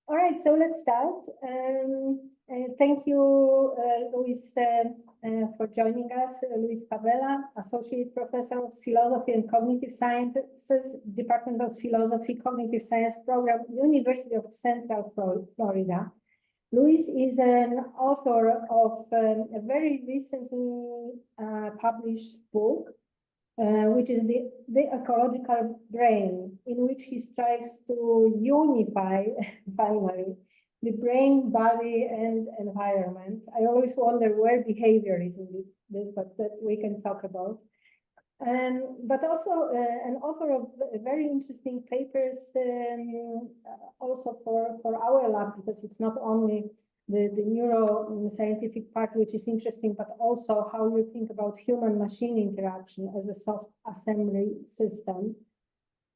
All right, so let's start. Thank you, Luis, for joining us. Luis Favela, Associate Professor of Philosophy and Cognitive Sciences, Department of Philosophy, Cognitive Science Program, University of Central Florida. Luis is an author of a very recently published book, which is the ecological brain, in which he strives to unify, finally, the brain, body, and environment. I always wonder where behaviorism is this, but that we can talk about. But also an author of very interesting papers, also for our lab, because it's not only the neuroscientific part, which is interesting, but also how you think about human-machine interaction as a soft assembly system.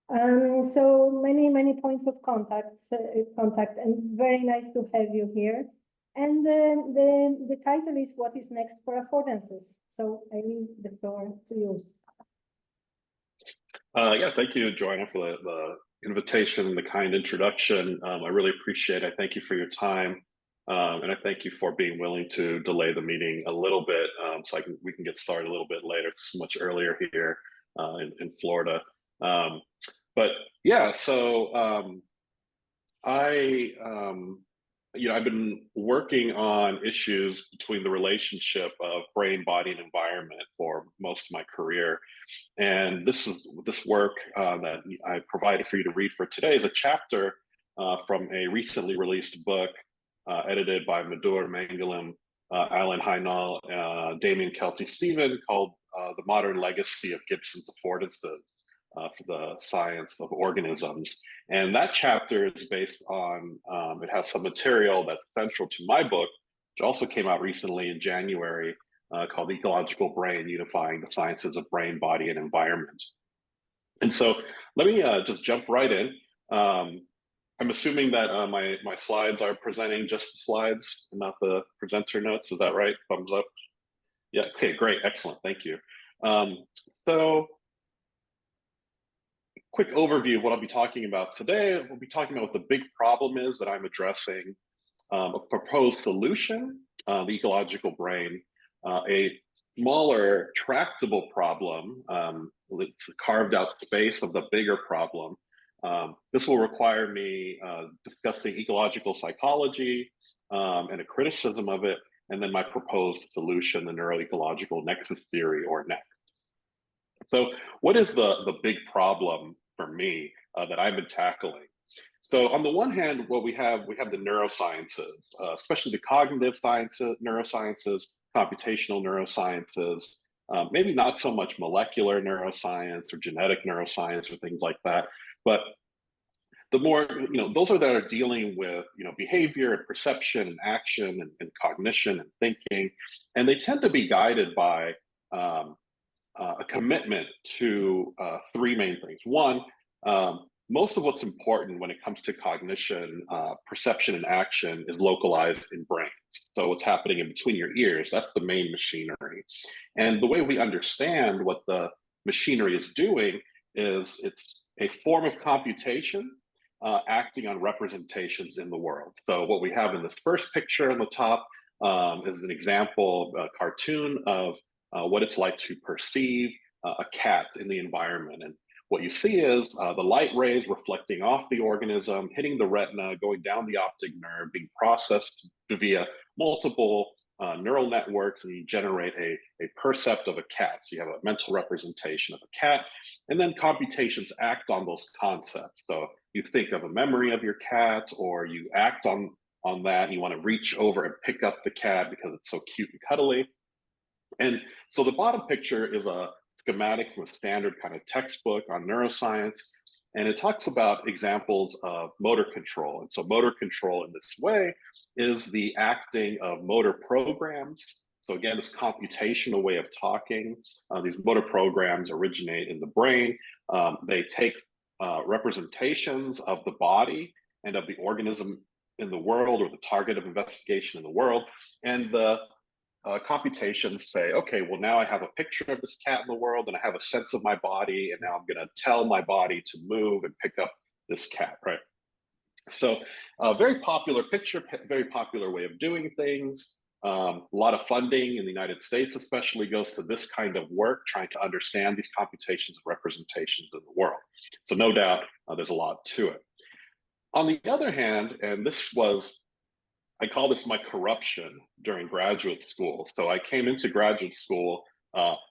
So many points of contact, and very nice to have you here. And the title is "What is next for affordances?" So I leave the floor to you. Yeah, thank you, Joanna, for the invitation and the kind introduction. I really appreciate it. I thank you for your time. And I thank you for being willing to delay the meeting a little bit so we can get started a little bit later. It's much earlier here in Florida. But yeah, so I've been working on issues between the relationship of brain, body, and environment for most of my career. And this work that I provided for you to read for today is a chapter from a recently released book edited by Madhur Mangalam, Alan Heinal, Damien Kelty-Stephen, called The Modern Legacy of Gibson's Affordances for the Science of Organisms. And that chapter is based on, it has some material that's central to my book, which also came out recently in January, called Ecological Brain, Unifying the Sciences of Brain, Body, and Environment. And so let me just jump right in. I'm assuming that my slides are presenting just the slides and not the presenter notes. Is that right? Thumbs up. Yeah, okay, great, excellent, thank you. So quick overview of what I'll be talking about today. We'll be talking about what the big problem is that I'm addressing, a proposed solution, the ecological brain, a smaller tractable problem, it's carved out space of the bigger problem. This will require me discussing ecological psychology and a criticism of it, and then my proposed solution, the NeuroEcological Nexus Theory, or NExT. So what is the big problem for me that I've been tackling? So on the one hand, what we have the neurosciences, especially the cognitive sciences, neurosciences, computational neurosciences, maybe not so much molecular neuroscience or genetic neuroscience or things like that, but the more, those that are dealing with, behavior and perception and action and cognition and thinking, and they tend to be guided by a commitment to three main things. One, most of what's important when it comes to cognition, perception, and action is localized in brains. So what's happening in between your ears, that's the main machinery. And the way we understand what the machinery is doing is it's a form of computation acting on representations in the world. So what we have in this first picture on the top is an example, a cartoon of what it's like to perceive a cat in the environment. And what you see is the light rays reflecting off the organism, hitting the retina, going down the optic nerve, being processed via multiple neural networks, and you generate a percept of a cat. So you have a mental representation of a cat, and then computations act on those concepts. So you think of a memory of your cat, or you act on that, and you want to reach over and pick up the cat because it's so cute and cuddly. And so the bottom picture is a schematic from a standard kind of textbook on neuroscience, and it talks about examples of motor control. And so motor control in this way is the acting of motor programs. So again, this computational way of talking, these motor programs originate in the brain. They take representations of the body and of the organism in the world, or the target of investigation in the world, and the computations say, okay, well, now I have a picture of this cat in the world, and I have a sense of my body, and now I'm going to tell my body to move and pick up this cat, right? So a very popular picture, very popular way of doing things. A lot of funding in the United States especially goes to this kind of work, trying to understand these computations and representations in the world. So no doubt there's a lot to it. On the other hand, and this was, I call this my corruption during graduate school. So I came into graduate school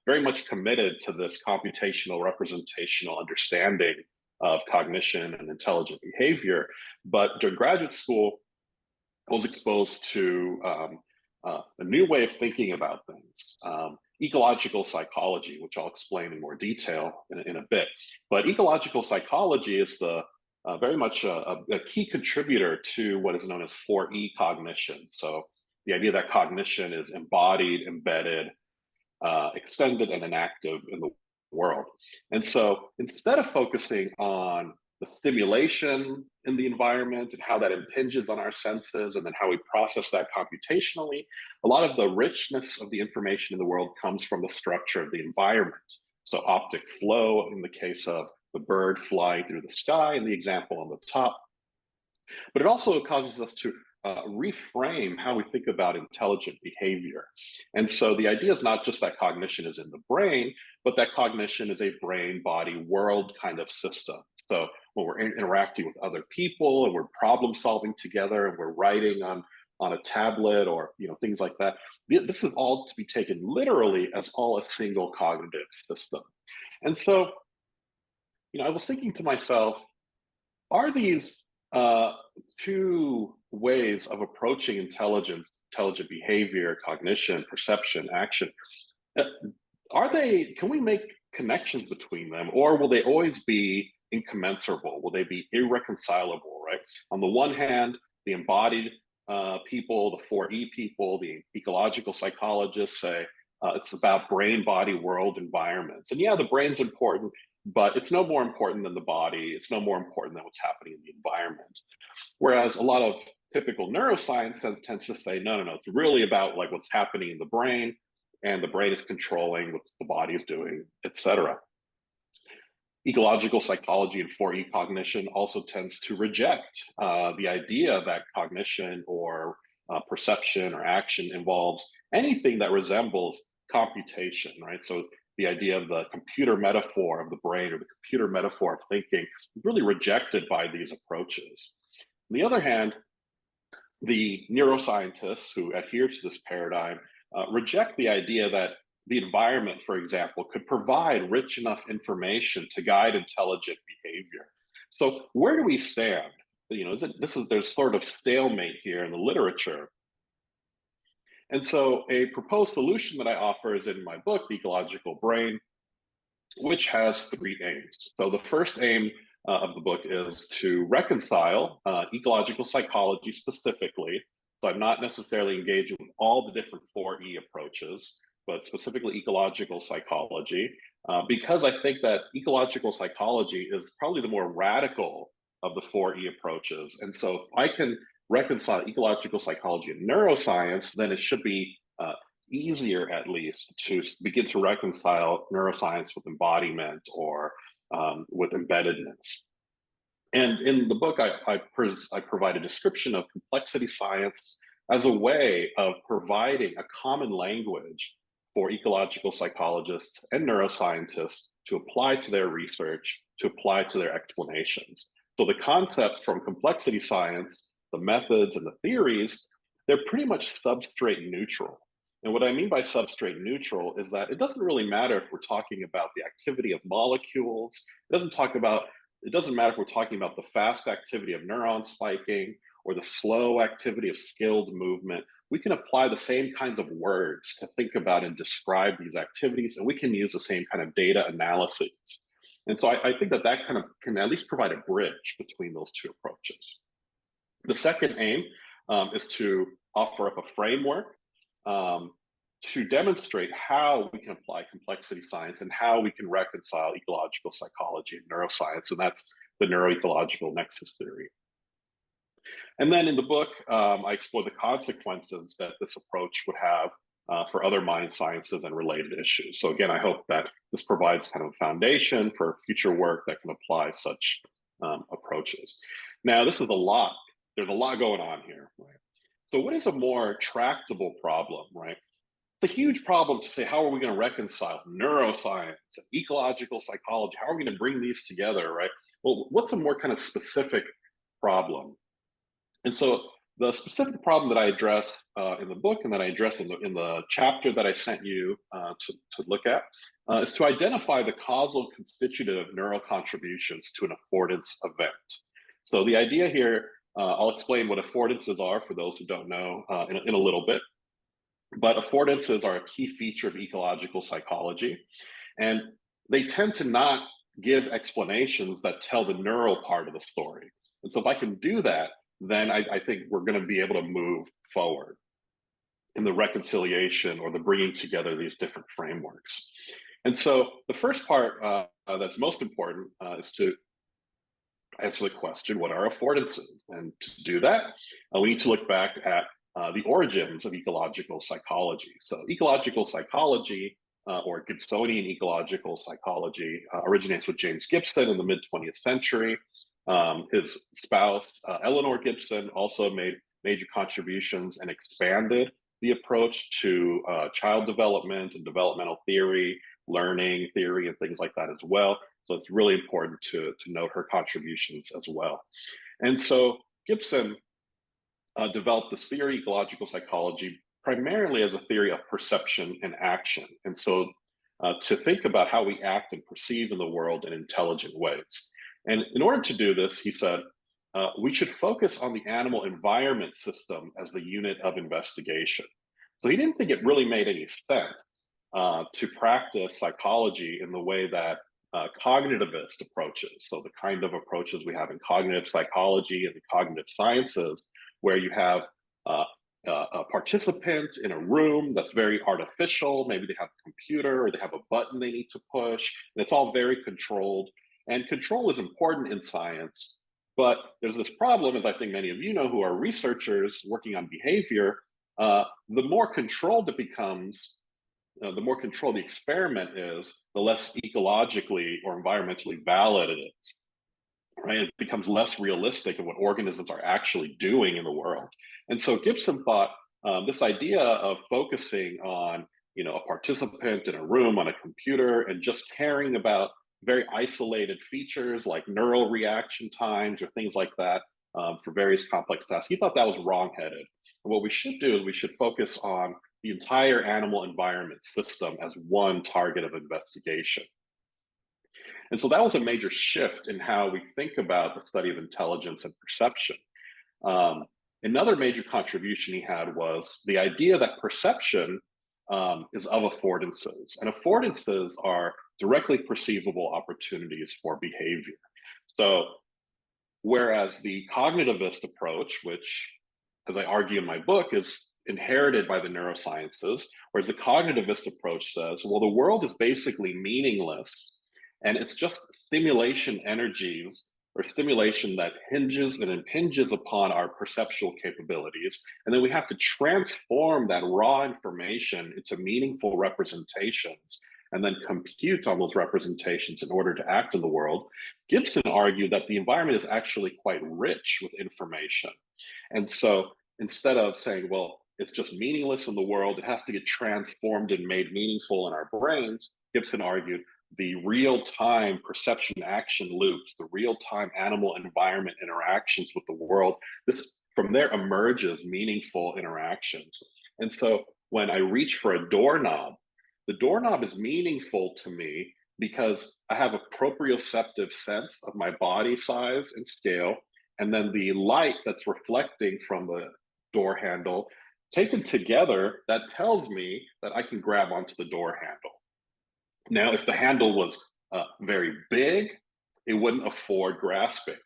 very much committed to this computational representational understanding of cognition and intelligent behavior. But during graduate school, I was exposed to a new way of thinking about things, ecological psychology, which I'll explain in more detail in a bit. But ecological psychology is very much a key contributor to what is known as 4E cognition. So the idea that cognition is embodied, embedded, extended, and inactive in the world. And so instead of focusing on the stimulation in the environment and how that impinges on our senses and then how we process that computationally, a lot of the richness of the information in the world comes from the structure of the environment. So optic flow in the case of the bird flying through the sky in the example on the top. But it also causes us to reframe how we think about intelligent behavior. And so the idea is not just that cognition is in the brain, but that cognition is a brain, body, world kind of system. So when we're interacting with other people and we're problem solving together and we're writing on a tablet or things like that, this is all to be taken literally as all a single cognitive system. And so, I was thinking to myself, are these two ways of approaching intelligent behavior, cognition, perception, action, can we make connections between them, or will they always be incommensurable? Will they be irreconcilable, right? On the one hand, the embodied people, the 4E people, the ecological psychologists say it's about brain, body, world, environments. And yeah, the brain's important, but it's no more important than the body. It's no more important than what's happening in the environment. Whereas a lot of typical neuroscience tends to say, no, it's really about like what's happening in the brain, and the brain is controlling what the body is doing, etc. Ecological psychology and 4E cognition also tends to reject the idea that cognition or perception or action involves anything that resembles computation, right? So the idea of the computer metaphor of the brain or the computer metaphor of thinking is really rejected by these approaches. On the other hand, the neuroscientists who adhere to this paradigm reject the idea that the environment, for example, could provide rich enough information to guide intelligent behavior. So where do we stand? There's sort of stalemate here in the literature. And so a proposed solution that I offer is in my book, The Ecological Brain, which has 3 aims. So the first aim of the book is to reconcile ecological psychology specifically. So I'm not necessarily engaging with all the different 4E approaches, but specifically ecological psychology, because I think that ecological psychology is probably the more radical of the 4E approaches. And so if I can reconcile ecological psychology and neuroscience, then it should be easier, at least, to begin to reconcile neuroscience with embodiment or with embeddedness. And in the book, I provide a description of complexity science as a way of providing a common language for ecological psychologists and neuroscientists to apply to their research, to apply to their explanations. So the concepts from complexity science, the methods and the theories, they're pretty much substrate neutral. And what I mean by substrate neutral is that it doesn't really matter if we're talking about the activity of molecules. It doesn't matter if we're talking about the fast activity of neuron spiking or the slow activity of skilled movement. We can apply the same kinds of words to think about and describe these activities, and we can use the same kind of data analyses. And so I think that kind of can at least provide a bridge between those two approaches. The second aim is to offer up a framework to demonstrate how we can apply complexity science and how we can reconcile ecological psychology and neuroscience, and that's the NeuroEcological Nexus Theory. And then in the book, I explore the consequences that this approach would have for other mind sciences and related issues. So again, I hope that this provides kind of a foundation for future work that can apply such approaches. Now, this is a lot. There's a lot going on here, right? So what is a more tractable problem, right? It's a huge problem to say, how are we going to reconcile neuroscience and ecological psychology? How are we going to bring these together, right? Well, what's a more kind of specific problem? And so the specific problem that I addressed in the book and that I addressed in the chapter that I sent you to look at is to identify the causal constitutive neural contributions to an affordance event. So the idea here, I'll explain what affordances are for those who don't know in a little bit. But affordances are a key feature of ecological psychology, and they tend to not give explanations that tell the neural part of the story. And so if I can do that, then I think we're going to be able to move forward in the reconciliation or the bringing together these different frameworks. And so the first part that's most important is to answer the question, what are affordances? And to do that, we need to look back at the origins of ecological psychology. So ecological psychology or Gibsonian ecological psychology originates with James Gibson in the mid-20th century. His spouse, Eleanor Gibson, also made major contributions and expanded the approach to child development and developmental theory, learning theory, and things like that as well. So it's really important to note her contributions as well. And so Gibson developed this theory, ecological psychology, primarily as a theory of perception and action. And so to think about how we act and perceive in the world in intelligent ways. And in order to do this, he said, we should focus on the animal environment system as the unit of investigation. So he didn't think it really made any sense to practice psychology in the way that cognitivist approaches, so the kind of approaches we have in cognitive psychology and the cognitive sciences, where you have a participant in a room that's very artificial. Maybe they have a computer or they have a button they need to push, and it's all very controlled. And control is important in science, but there's this problem, as I think many of you know who are researchers working on behavior, the more controlled it becomes, the more controlled the experiment is, the less ecologically or environmentally valid it is. Right? It becomes less realistic of what organisms are actually doing in the world. And so Gibson thought this idea of focusing on, a participant in a room on a computer and just caring about very isolated features like neural reaction times or things like that for various complex tasks, he thought that was wrong-headed. And what we should do is we should focus on the entire animal environment system as one target of investigation. And so that was a major shift in how we think about the study of intelligence and perception. Another major contribution he had was the idea that perception is of affordances, and affordances are directly perceivable opportunities for behavior. So whereas the cognitivist approach, which, as I argue in my book, is inherited by the neurosciences, whereas the cognitivist approach says, well, the world is basically meaningless, and it's just stimulation energies or stimulation that hinges and impinges upon our perceptual capabilities. And then we have to transform that raw information into meaningful representations and then compute on those representations in order to act in the world. Gibson argued that the environment is actually quite rich with information. And so instead of saying, well, it's just meaningless in the world, it has to get transformed and made meaningful in our brains, Gibson argued the real-time perception action loops, the real-time animal environment interactions with the world, this from there emerges meaningful interactions. And so when I reach for a doorknob, the doorknob is meaningful to me because I have a proprioceptive sense of my body size and scale, and then the light that's reflecting from the door handle, taken together, that tells me that I can grab onto the door handle. Now, if the handle was very big, it wouldn't afford grasping.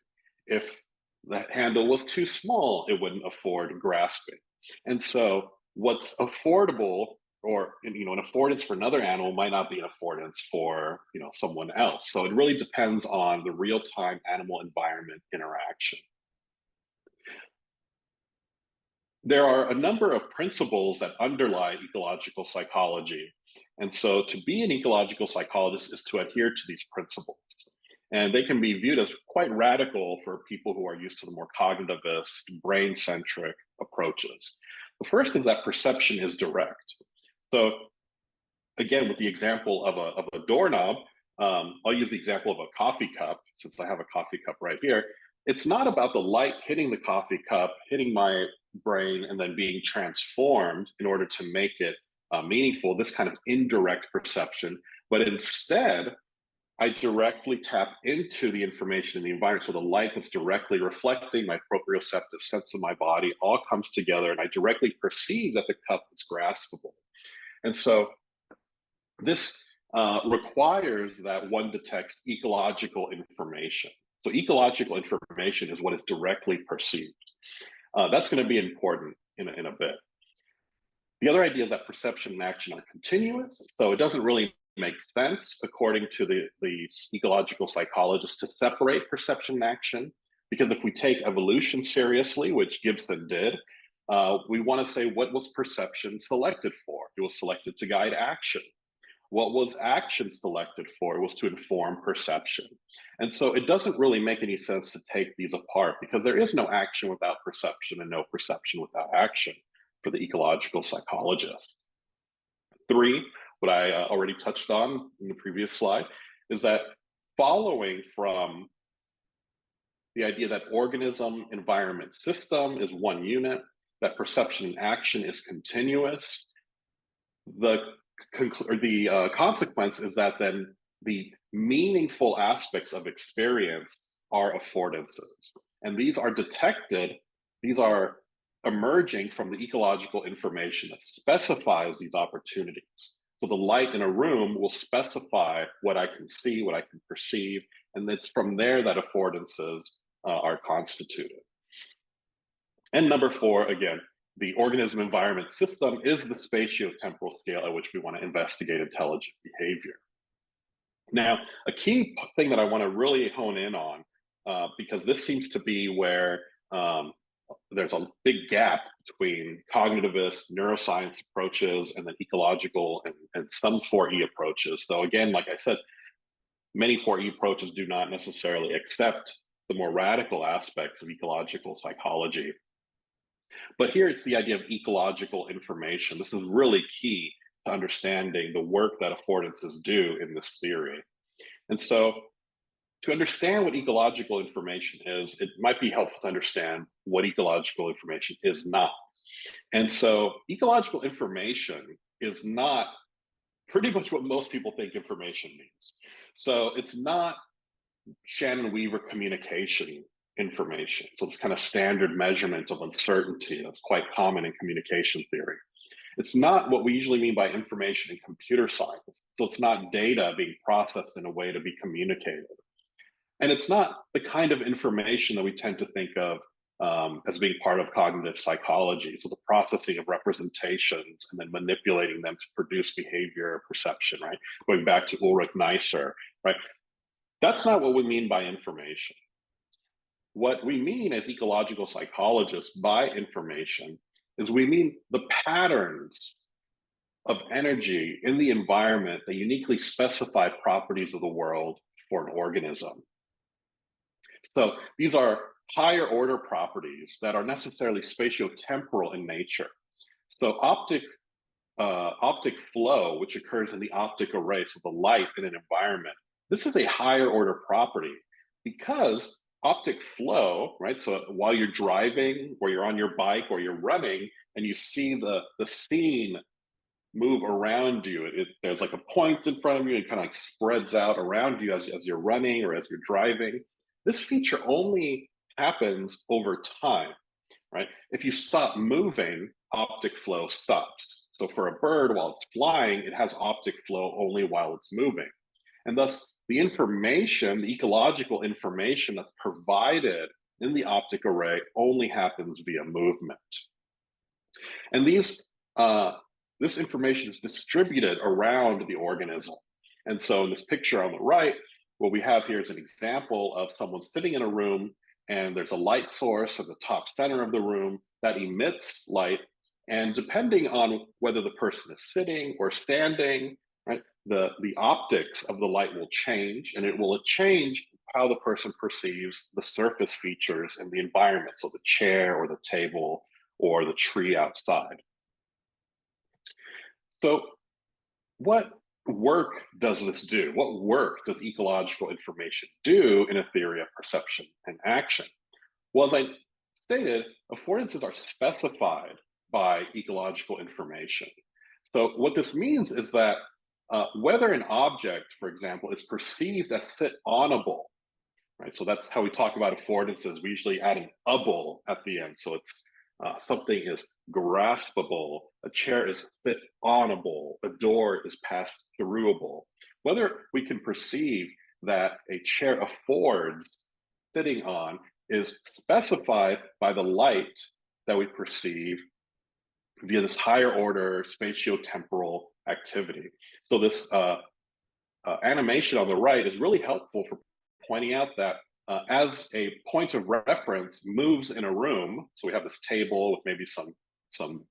If the handle was too small, it wouldn't afford grasping. And so what's affordable, or an affordance for another animal might not be an affordance for someone else. So it really depends on the real-time animal environment interaction. There are a number of principles that underlie ecological psychology. And so to be an ecological psychologist is to adhere to these principles. And they can be viewed as quite radical for people who are used to the more cognitivist, brain-centric approaches. The first is that perception is direct. So again, with the example of a doorknob, I'll use the example of a coffee cup, since I have a coffee cup right here. It's not about the light hitting the coffee cup, hitting my brain, and then being transformed in order to make it meaningful, this kind of indirect perception, but instead, I directly tap into the information in the environment. So the light that's directly reflecting my proprioceptive sense of my body all comes together, and I directly perceive that the cup is graspable. And so this requires that one detects ecological information. So ecological information is what is directly perceived. That's going to be important in a bit. The other idea is that perception and action are continuous. So it doesn't really make sense, according to the ecological psychologists, to separate perception and action. Because if we take evolution seriously, which Gibson did, we want to say, what was perception selected for? It was selected to guide action. What was action selected for? It was to inform perception. And so it doesn't really make any sense to take these apart, because there is no action without perception and no perception without action for the ecological psychologist. 3, what I already touched on in the previous slide, is that following from the idea that organism-environment system is one unit, that perception and action is continuous, the consequence is that then the meaningful aspects of experience are affordances. And these are detected, these are emerging from the ecological information that specifies these opportunities. So the light in a room will specify what I can see, what I can perceive, and it's from there that affordances are constituted. And number 4, again, the organism-environment system is the spatio-temporal scale at which we want to investigate intelligent behavior. Now, a key thing that I want to really hone in on, because this seems to be where there's a big gap between cognitivist neuroscience approaches and then ecological and some 4E approaches. So again, like I said, many 4E approaches do not necessarily accept the more radical aspects of ecological psychology. But here it's the idea of ecological information. This is really key to understanding the work that affordances do in this theory. And so to understand what ecological information is, it might be helpful to understand what ecological information is not. And so ecological information is not pretty much what most people think information means. So it's not Shannon-Weaver communication information. So it's kind of standard measurement of uncertainty that's quite common in communication theory. It's not what we usually mean by information in computer science. So it's not data being processed in a way to be communicated. And it's not the kind of information that we tend to think of as being part of cognitive psychology. So the processing of representations and then manipulating them to produce behavior or perception, right? Going back to Ulrich Neisser, right? That's not what we mean by information. What we mean as ecological psychologists by information is we mean the patterns of energy in the environment that uniquely specify properties of the world for an organism. So these are higher order properties that are necessarily spatiotemporal in nature. So optic flow, which occurs in the optic array, so the light in an environment, this is a higher order property because optic flow, right? So while you're driving or you're on your bike or you're running and you see the scene move around you, there's like a point in front of you, it kind of like spreads out around you as you're running or as you're driving. This feature only happens over time, right? If you stop moving, optic flow stops. So for a bird, while it's flying, it has optic flow only while it's moving. And thus the information, the ecological information that's provided in the optic array only happens via movement. And this information is distributed around the organism. And so in this picture on the right, what we have here is an example of someone sitting in a room and there's a light source at the top center of the room that emits light. And depending on whether the person is sitting or standing, right, the optics of the light will change, and it will change how the person perceives the surface features in the environment, so the chair or the table or the tree outside. So what work does this do? What work does ecological information do in a theory of perception and action? Well, as I stated, affordances are specified by ecological information. So what this means is that whether an object, for example, is perceived as fit-onable, right? So that's how we talk about affordances. We usually add an able at the end. So it's something is graspable, a chair is fit-onable, a door is pass-throughable. Whether we can perceive that a chair affords sitting on is specified by the light that we perceive via this higher order spatiotemporal activity. So this animation on the right is really helpful for pointing out that as a point of reference moves in a room, so we have this table with maybe some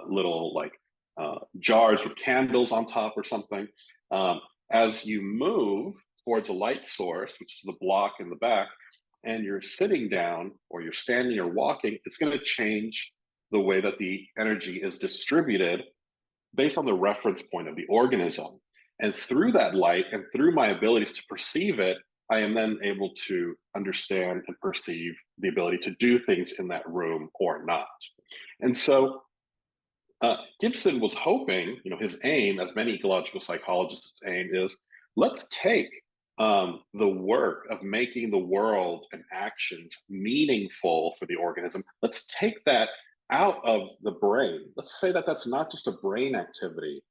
little like jars with candles on top or something. As you move towards a light source, which is the block in the back, and you're sitting down or you're standing or walking, it's going to change the way that the energy is distributed based on the reference point of the organism. And through that light and through my abilities to perceive it, I am then able to understand and perceive the ability to do things in that room or not. And so Gibson was hoping, his aim, as many ecological psychologists' aim is, let's take the work of making the world and actions meaningful for the organism. Let's take that out of the brain. Let's say that that's not just a brain activity,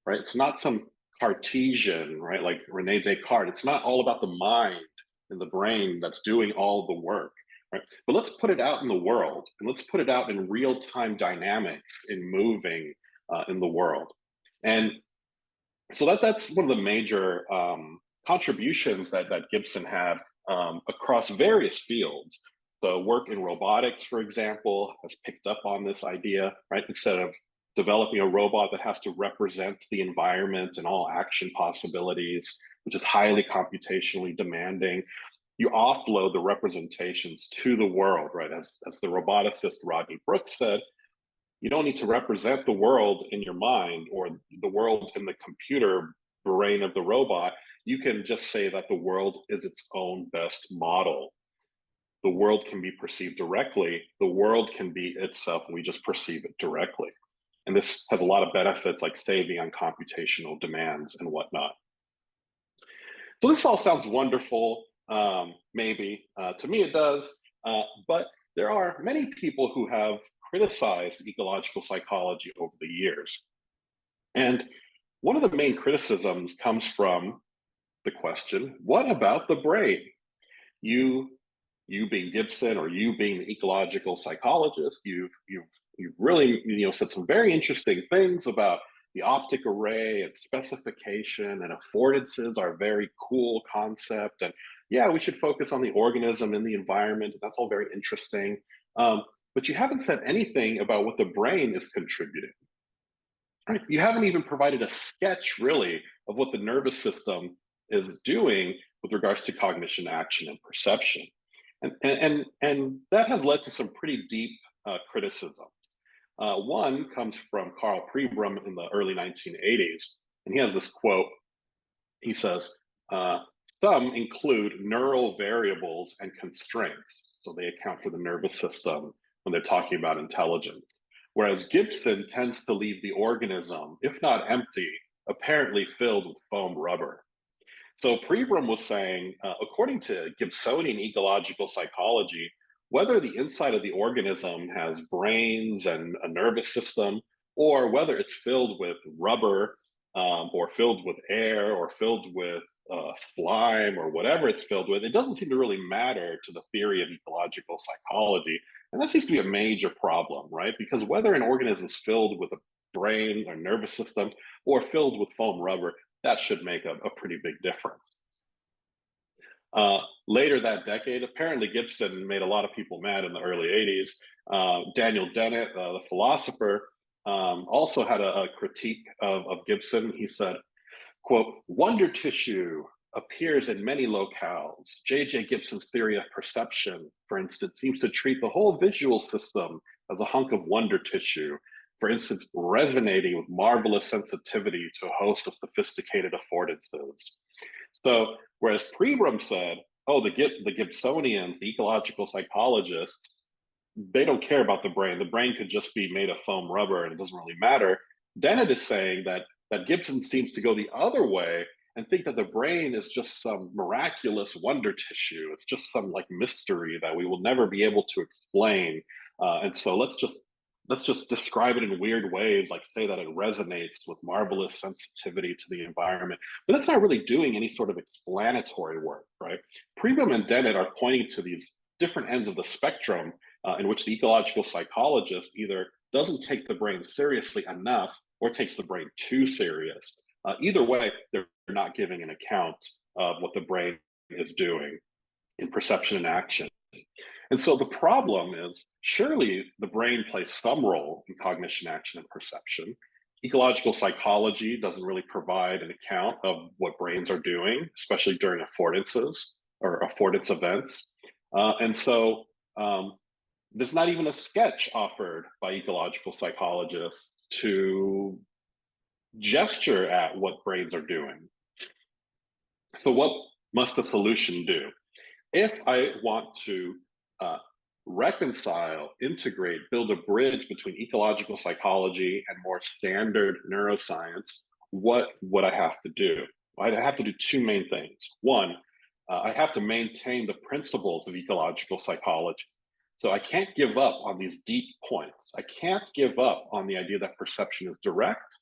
right? It's not some Cartesian, right? Like Rene Descartes. It's not all about the mind and the brain that's doing all the work, right? But let's put it out in the world, and let's put it out in real-time dynamics in moving in the world. And so that's one of the major contributions that Gibson had across various fields. The work in robotics, for example, has picked up on this idea, right? Instead of developing a robot that has to represent the environment and all action possibilities, which is highly computationally demanding, you offload the representations to the world, right? As the roboticist Rodney Brooks said, you don't need to represent the world in your mind or the world in the computer brain of the robot. You can just say that the world is its own best model. The world can be perceived directly. The world can be itself, and we just perceive it directly. And this has a lot of benefits, like saving on computational demands and whatnot. So this all sounds wonderful, maybe. To me it does, but there are many people who have criticized ecological psychology over the years. And one of the main criticisms comes from the question, what about the brain? You being Gibson, or you being the ecological psychologist, you've really said some very interesting things about the optic array and specification, and affordances are a very cool concept. And yeah, we should focus on the organism and the environment. That's all very interesting. But you haven't said anything about what the brain is contributing. Right? You haven't even provided a sketch, really, of what the nervous system is doing with regards to cognition, action, and perception. And that has led to some pretty deep criticisms. One comes from Carl Pribram in the early 1980s, and he has this quote. He says, some include neural variables and constraints, so they account for the nervous system when they're talking about intelligence. Whereas Gibson tends to leave the organism, if not empty, apparently filled with foam rubber. So Pribram was saying, according to Gibsonian ecological psychology, whether the inside of the organism has brains and a nervous system, or whether it's filled with rubber, or filled with air, or filled with slime, or whatever it's filled with, it doesn't seem to really matter to the theory of ecological psychology. And that seems to be a major problem, right? Because whether an organism is filled with a brain or nervous system, or filled with foam rubber, that should make a pretty big difference. Later that decade, apparently Gibson made a lot of people mad in the early 80s. Daniel Dennett, the philosopher, also had a critique of Gibson. He said, quote, wonder tissue appears in many locales. J.J. Gibson's theory of perception, for instance, seems to treat the whole visual system as a hunk of wonder tissue, for instance, resonating with marvelous sensitivity to a host of sophisticated affordances. So, whereas Pribram said, oh, the Gibsonians, the ecological psychologists, they don't care about the brain. The brain could just be made of foam rubber and it doesn't really matter. Dennett is saying that Gibson seems to go the other way and think that the brain is just some miraculous wonder tissue. It's just some like mystery that we will never be able to explain. And so let's just describe it in weird ways, like say that it resonates with marvelous sensitivity to the environment. But that's not really doing any sort of explanatory work, right? Pribram and Dennett are pointing to these different ends of the spectrum in which the ecological psychologist either doesn't take the brain seriously enough or takes the brain too serious. Either way, they're not giving an account of what the brain is doing in perception and action. And so the problem is, surely the brain plays some role in cognition, action, and perception. Ecological psychology doesn't really provide an account of what brains are doing, especially during affordances or affordance events. And so there's not even a sketch offered by ecological psychologists to gesture at what brains are doing. So what must the solution do? If I want to reconcile, integrate, build a bridge between ecological psychology and more standard neuroscience, what would I have to do? I'd have to do two main things. One, I have to maintain the principles of ecological psychology. So I can't give up on these deep points. I can't give up on the idea that perception is direct,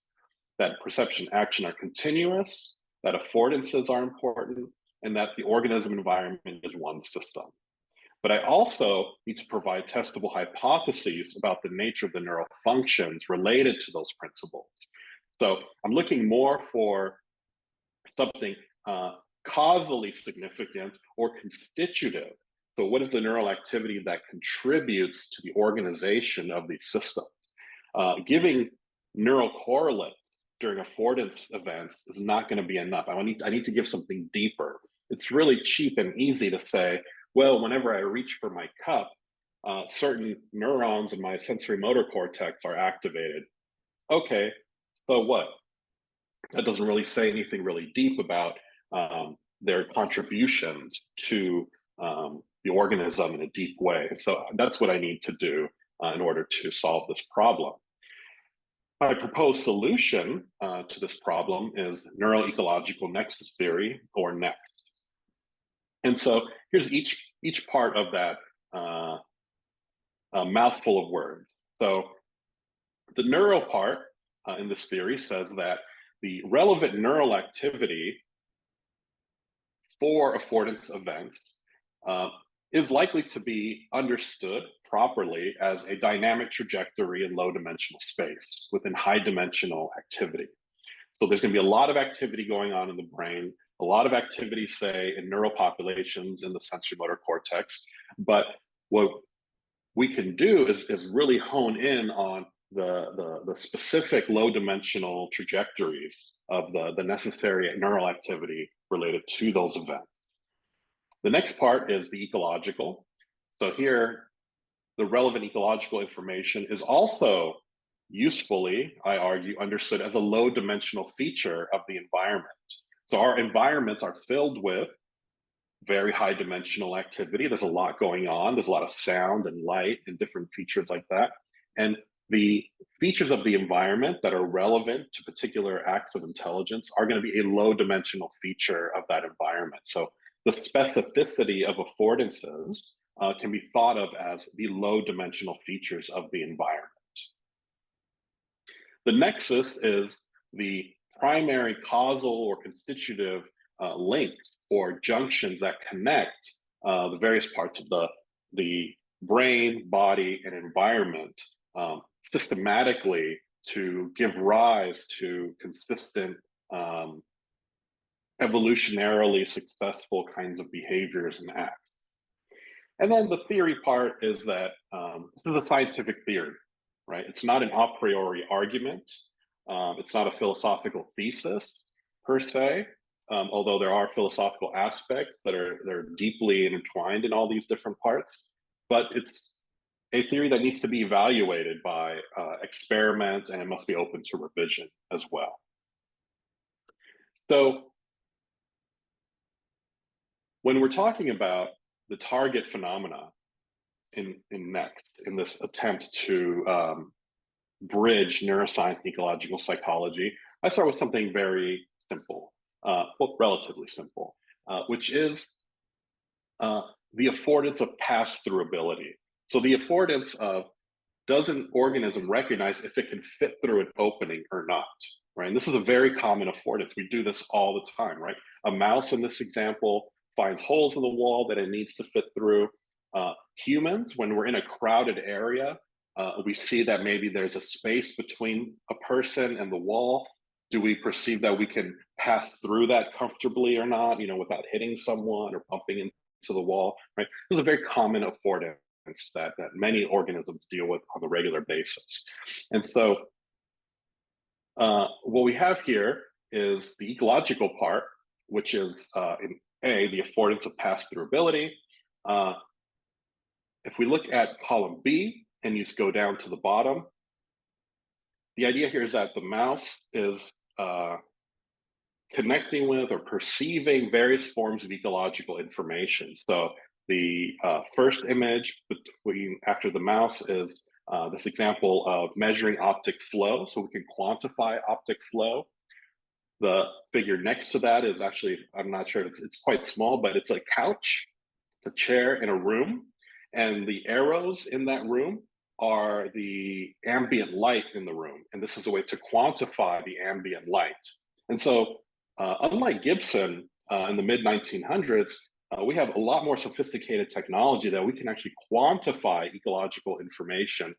that perception action are continuous, that affordances are important, and that the organism environment is one system. But I also need to provide testable hypotheses about the nature of the neural functions related to those principles. So I'm looking more for something causally significant or constitutive. So what is the neural activity that contributes to the organization of these systems? Giving neural correlates during affordance events is not going to be enough. I need to give something deeper. It's really cheap and easy to say, well, whenever I reach for my cup, certain neurons in my sensory motor cortex are activated. Okay, so what? That doesn't really say anything really deep about their contributions to the organism in a deep way. So that's what I need to do in order to solve this problem. My proposed solution to this problem is NeuroEcological Nexus Theory, or NExT. And so here's each part of that mouthful of words. So the neural part in this theory says that the relevant neural activity for affordance events is likely to be understood properly as a dynamic trajectory in low dimensional space within high dimensional activity. So there's going to be a lot of activity going on in the brain, a lot of activity, say, in neural populations in the sensory motor cortex. But what we can do is really hone in on the specific low dimensional trajectories of the necessary neural activity related to those events. The next part is the ecological. So here, the relevant ecological information is also usefully, I argue, understood as a low dimensional feature of the environment. So our environments are filled with very high dimensional activity. There's a lot going on. There's a lot of sound and light and different features like that. And the features of the environment that are relevant to particular acts of intelligence are going to be a low dimensional feature of that environment. So the specificity of affordances can be thought of as the low dimensional features of the environment. The nexus is the primary causal or constitutive links or junctions that connect the various parts of the brain, body, and environment systematically to give rise to consistent evolutionarily successful kinds of behaviors and acts. And then the theory part is that this is a scientific theory, right? It's not an a priori argument. It's not a philosophical thesis per se. although there are philosophical aspects that are deeply intertwined in all these different parts, but it's a theory that needs to be evaluated by experiment, and it must be open to revision as well. So when we're talking about the target phenomena in NExT, in this attempt to bridge neuroscience and ecological psychology, I start with something very simple, well, relatively simple, which is the affordance of pass-through ability. So the affordance of, does an organism recognize if it can fit through an opening or not, right? And this is a very common affordance. We do this all the time, right? A mouse in this example finds holes in the wall that it needs to fit through. Humans, when we're in a crowded area, we see that maybe there's a space between a person and the wall. Do we perceive that we can pass through that comfortably or not, without hitting someone or bumping into the wall, right? This is a very common affordance that many organisms deal with on a regular basis. And so what we have here is the ecological part, which is in A, the affordance of pass-through ability. If we look at column B and you go down to the bottom, the idea here is that the mouse is connecting with or perceiving various forms of ecological information. So the first image after the mouse is this example of measuring optic flow, so we can quantify optic flow. The figure next to that is actually, I'm not sure, it's quite small, but it's a couch, it's a chair in a room, and the arrows in that room are the ambient light in the room. And this is a way to quantify the ambient light. And so unlike Gibson in the mid-1900s, we have a lot more sophisticated technology that we can actually quantify ecological information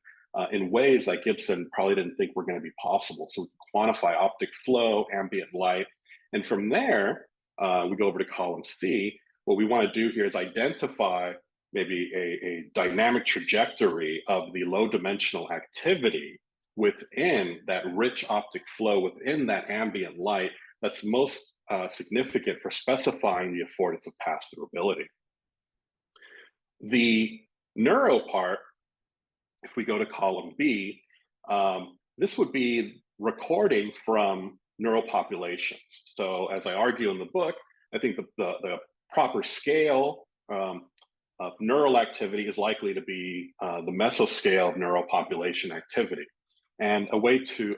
in ways that Gibson probably didn't think were going to be possible. So we can quantify optic flow, ambient light. And from there, we go over to column C. What we want to do here is identify maybe a dynamic trajectory of the low dimensional activity within that rich optic flow, within that ambient light that's most significant for specifying the affordance of pass-through ability. The neuro part, if we go to column B, this would be recording from neural populations. So as I argue in the book, I think the proper scale of neural activity is likely to be the mesoscale of neural population activity. And a way to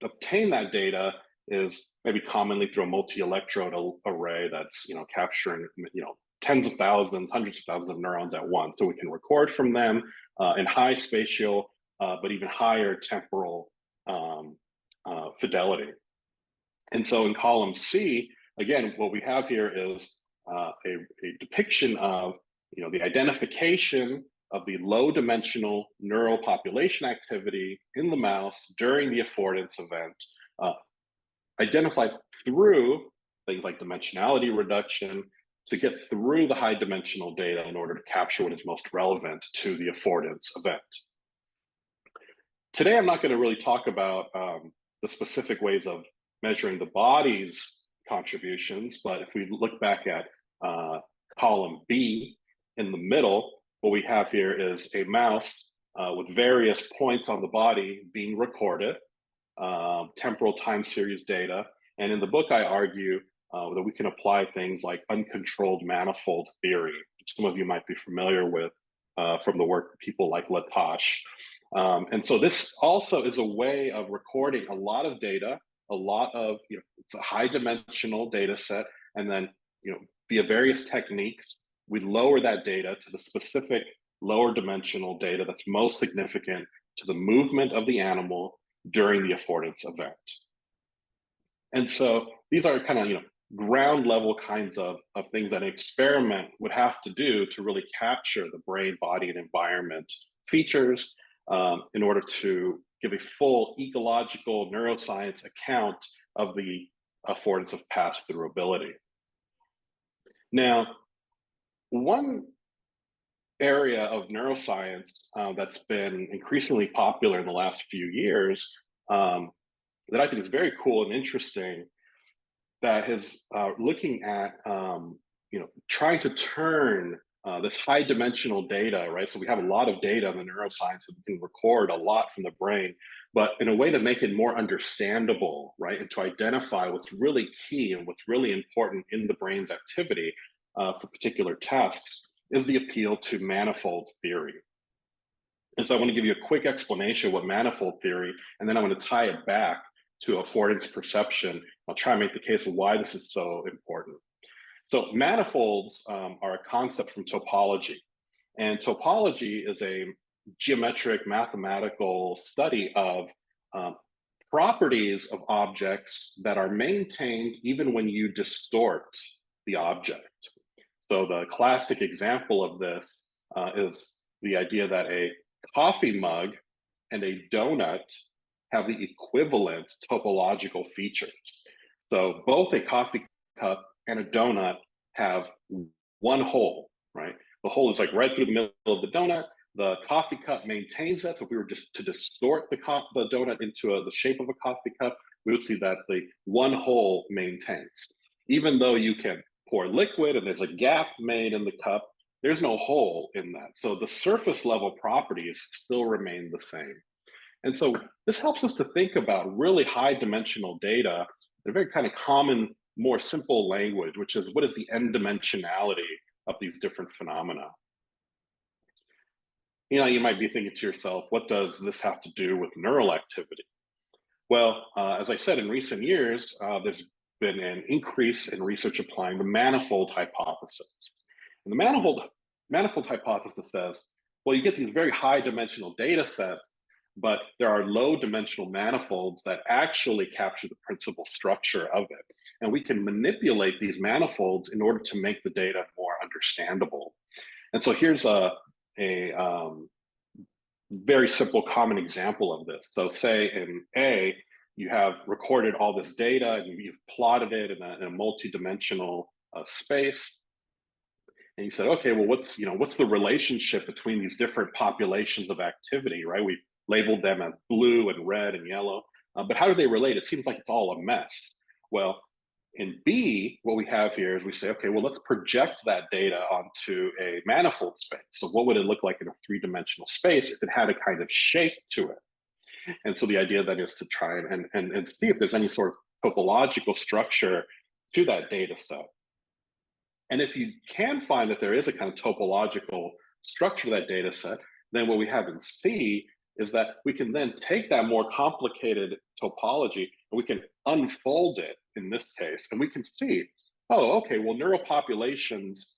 obtain that data is maybe commonly through a multi-electrode array that's capturing tens of thousands, hundreds of thousands of neurons at once. So we can record from them in high spatial, but even higher temporal fidelity. And so in column C, again, what we have here is a depiction of the identification of the low dimensional neural population activity in the mouse during the affordance event, identified through things like dimensionality reduction to get through the high dimensional data in order to capture what is most relevant to the affordance event. Today, I'm not going to really talk about the specific ways of measuring the body's contributions, but if we look back at column B in the middle, what we have here is a mouse with various points on the body being recorded, temporal time series data. And in the book, I argue that we can apply things like uncontrolled manifold theory, which some of you might be familiar with from the work of people like Latache. And so this also is a way of recording a lot of data, a lot of, it's a high dimensional data set. And then, via various techniques, we lower that data to the specific lower dimensional data that's most significant to the movement of the animal during the affordance event. And so these are kind of, ground level kinds of things that an experiment would have to do to really capture the brain, body, and environment features in order to give a full ecological neuroscience account of the affordance of pass-through ability. Now, one area of neuroscience that's been increasingly popular in the last few years that I think is very cool and interesting that is looking at trying to turn this high dimensional data, right? So we have a lot of data in the neuroscience that we can record a lot from the brain, but in a way to make it more understandable, right? And to identify what's really key and what's really important in the brain's activity for particular tasks is the appeal to manifold theory. And so I want to give you a quick explanation of what manifold theory, and then I want to tie it back to affordance perception. I'll try and make the case of why this is so important. So manifolds are a concept from topology. And topology is a geometric mathematical study of properties of objects that are maintained even when you distort the object. So the classic example of this is the idea that a coffee mug and a donut have the equivalent topological features. So both a coffee cup and a donut have one hole, right? The hole is like right through the middle of the donut. The coffee cup maintains that. So if we were just to distort the donut into the shape of a coffee cup, we would see that the one hole maintains. Even though you can pour liquid and there's a gap made in the cup, there's no hole in that. So the surface level properties still remain the same. And so this helps us to think about really high dimensional data in a very kind of common, more simple language, which is what is the n-dimensionality of these different phenomena? You might be thinking to yourself, what does this have to do with neural activity? Well, as I said, in recent years, there's been an increase in research applying the manifold hypothesis. And the manifold hypothesis says, well, you get these very high dimensional data sets, but there are low dimensional manifolds that actually capture the principal structure of it. And we can manipulate these manifolds in order to make the data more understandable. And so here's a very simple common example of this. So say in A, you have recorded all this data and you've plotted it in a multi-dimensional space. And you said, okay, well, what's the relationship between these different populations of activity, right? We've labeled them as blue and red and yellow, but how do they relate? It seems like it's all a mess. Well, in B, what we have here is we say, okay, well, let's project that data onto a manifold space. So what would it look like in a three-dimensional space if it had a kind of shape to it? And so the idea then is to try and see if there's any sort of topological structure to that data set. And if you can find that there is a kind of topological structure to that data set, then what we have in C is that we can then take that more complicated topology and we can unfold it in this case, and we can see, oh, okay, well, neural populations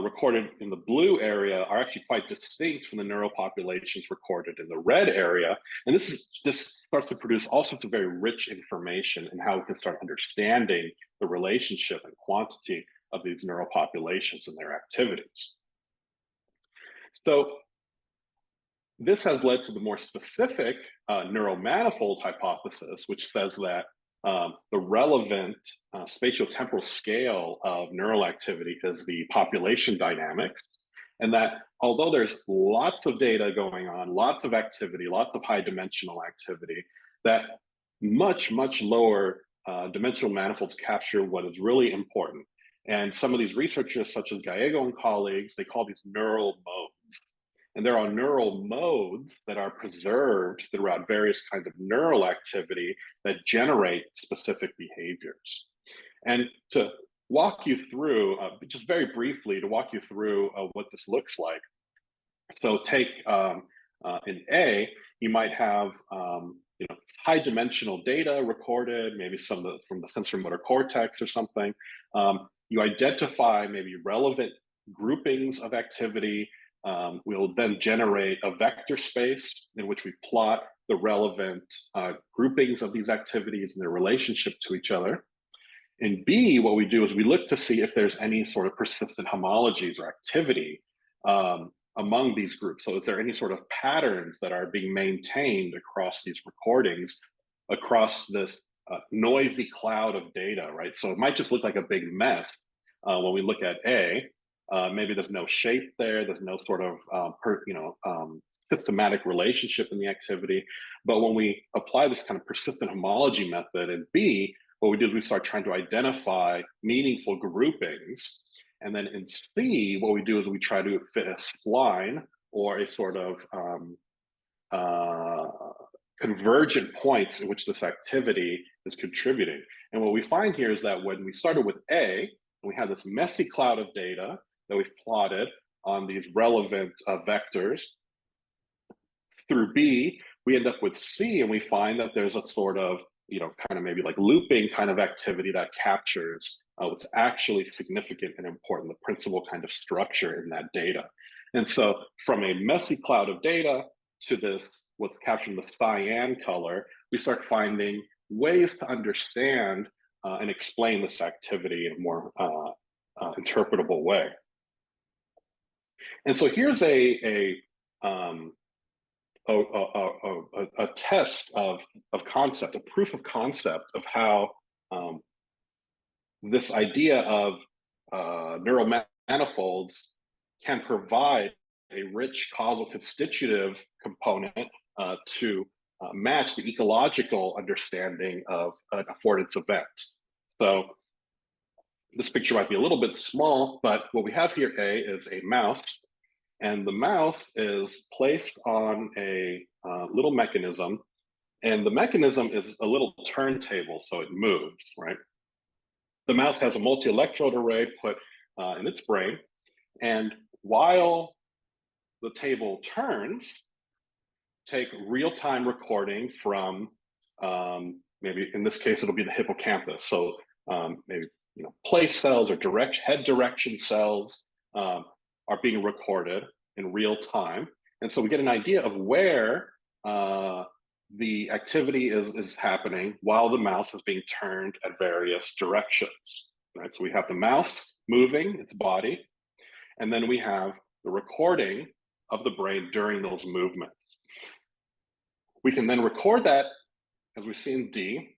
recorded in the blue area are actually quite distinct from the neural populations recorded in the red area. And this starts to produce all sorts of very rich information in how we can start understanding the relationship and quantity of these neural populations and their activities. So this has led to the more specific neuromanifold hypothesis, which says that the relevant spatiotemporal scale of neural activity is the population dynamics, and that although there's lots of data going on, lots of activity, lots of high dimensional activity, that much, much lower dimensional manifolds capture what is really important. And some of these researchers, such as Gallego and colleagues, they call these neural modes. And there are neural modes that are preserved throughout various kinds of neural activity that generate specific behaviors. And to walk you through, just very briefly, to walk you through what this looks like. So take in A, you might have high dimensional data recorded, maybe some from the sensory-motor cortex or something. You identify maybe relevant groupings of activity. We'll then generate a vector space in which we plot the relevant groupings of these activities and their relationship to each other. In B, what we do is we look to see if there's any sort of persistent homologies or activity among these groups. So is there any sort of patterns that are being maintained across these recordings, across this noisy cloud of data, right? So it might just look like a big mess when we look at A. Maybe there's no shape there, there's no sort of systematic relationship in the activity. But when we apply this kind of persistent homology method in B, what we did is we start trying to identify meaningful groupings. And then in C, what we do is we try to fit a spline or a sort of convergent points in which this activity is contributing. And what we find here is that when we started with A, we had this messy cloud of data that we've plotted on these relevant vectors. Through B, we end up with C, and we find that there's a sort of, kind of maybe like looping kind of activity that captures what's actually significant and important, the principal kind of structure in that data. And so from a messy cloud of data to this, what's captured in the cyan color, we start finding ways to understand and explain this activity in a more interpretable way. And so here's a test of concept, a proof of concept of how this idea of neural manifolds can provide a rich causal constitutive component to match the ecological understanding of an affordance event. So this picture might be a little bit small, but what we have here, A, is a mouse, and the mouse is placed on a little mechanism, and the mechanism is a little turntable, so it moves, right? The mouse has a multi-electrode array put in its brain, and while the table turns, take real-time recording from maybe in this case it'll be the hippocampus. So maybe place cells or head direction cells are being recorded in real time, and so we get an idea of where the activity is happening while the mouse is being turned at various directions. Right, so we have the mouse moving its body, and then we have the recording of the brain during those movements. We can then record that, as we see in D,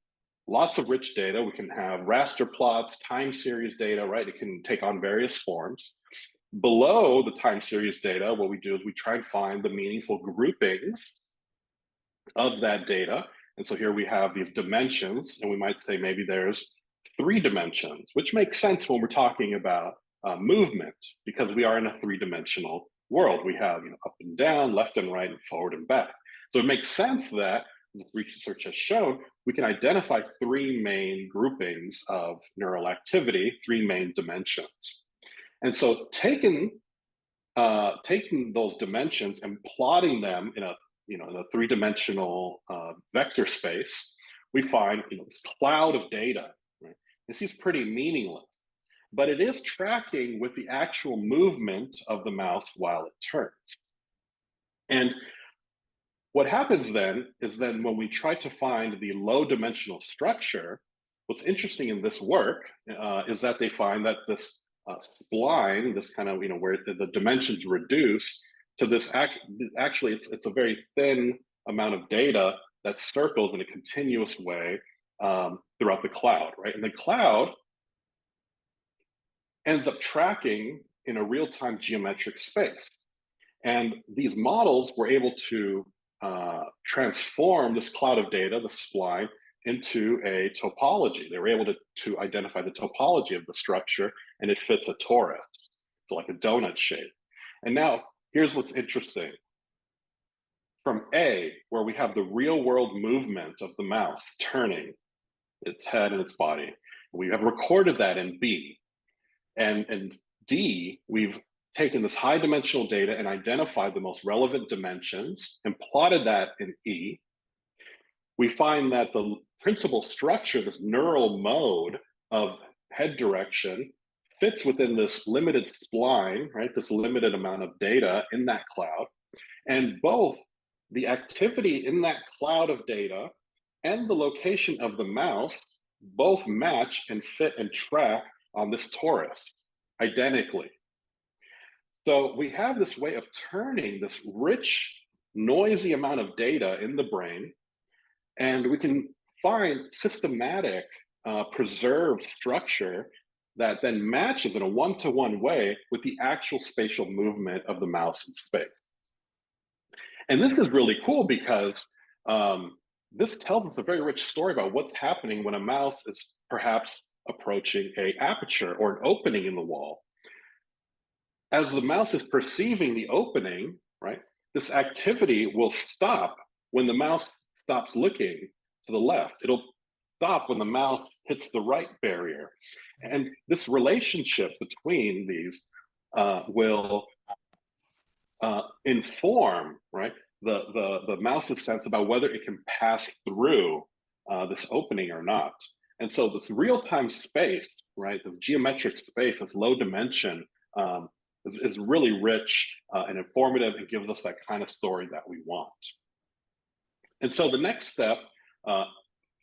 lots of rich data. We can have raster plots, time series data, right? It can take on various forms. Below the time series data, what we do is we try and find the meaningful groupings of that data. And so here we have these dimensions, and we might say maybe there's 3 dimensions, which makes sense when we're talking about movement, because we are in a 3-dimensional world. We have up and down, left and right, and forward and back. So it makes sense that, as research has shown, we can identify 3 main groupings of neural activity, 3 main dimensions. And so taking those dimensions and plotting them in a in a 3-dimensional vector space, we find this cloud of data. Right? This is pretty meaningless, but it is tracking with the actual movement of the mouse while it turns. And what happens then is when we try to find the low-dimensional structure, what's interesting in this work is that they find that this spline, this kind of where the dimensions reduce to this actually it's a very thin amount of data that circles in a continuous way throughout the cloud, right? And the cloud ends up tracking in a real-time geometric space. And these models were able to transform this cloud of data, the spline, into a topology. They were able to identify the topology of the structure, and it fits a torus, so like a donut shape. And now, here's what's interesting. From A, where we have the real world movement of the mouse turning its head and its body, we have recorded that in B. And in D, we've taken this high dimensional data and identified the most relevant dimensions and plotted that in E. We find that the principal structure, this neural mode of head direction, fits within this limited spline, right? This limited amount of data in that cloud. And both the activity in that cloud of data and the location of the mouse both match and fit and track on this torus identically. So we have this way of turning this rich, noisy amount of data in the brain, and we can find systematic, preserved structure that then matches in a one-to-one way with the actual spatial movement of the mouse in space. And this is really cool because this tells us a very rich story about what's happening when a mouse is perhaps approaching an aperture or an opening in the wall. As the mouse is perceiving the opening, right, this activity will stop when the mouse stops looking to the left. It'll stop when the mouse hits the right barrier. And this relationship between these will inform, right, the mouse's sense about whether it can pass through this opening or not. And so this real-time space, right, this geometric space, this low dimension, is really rich and informative and gives us that kind of story that we want. And so the next step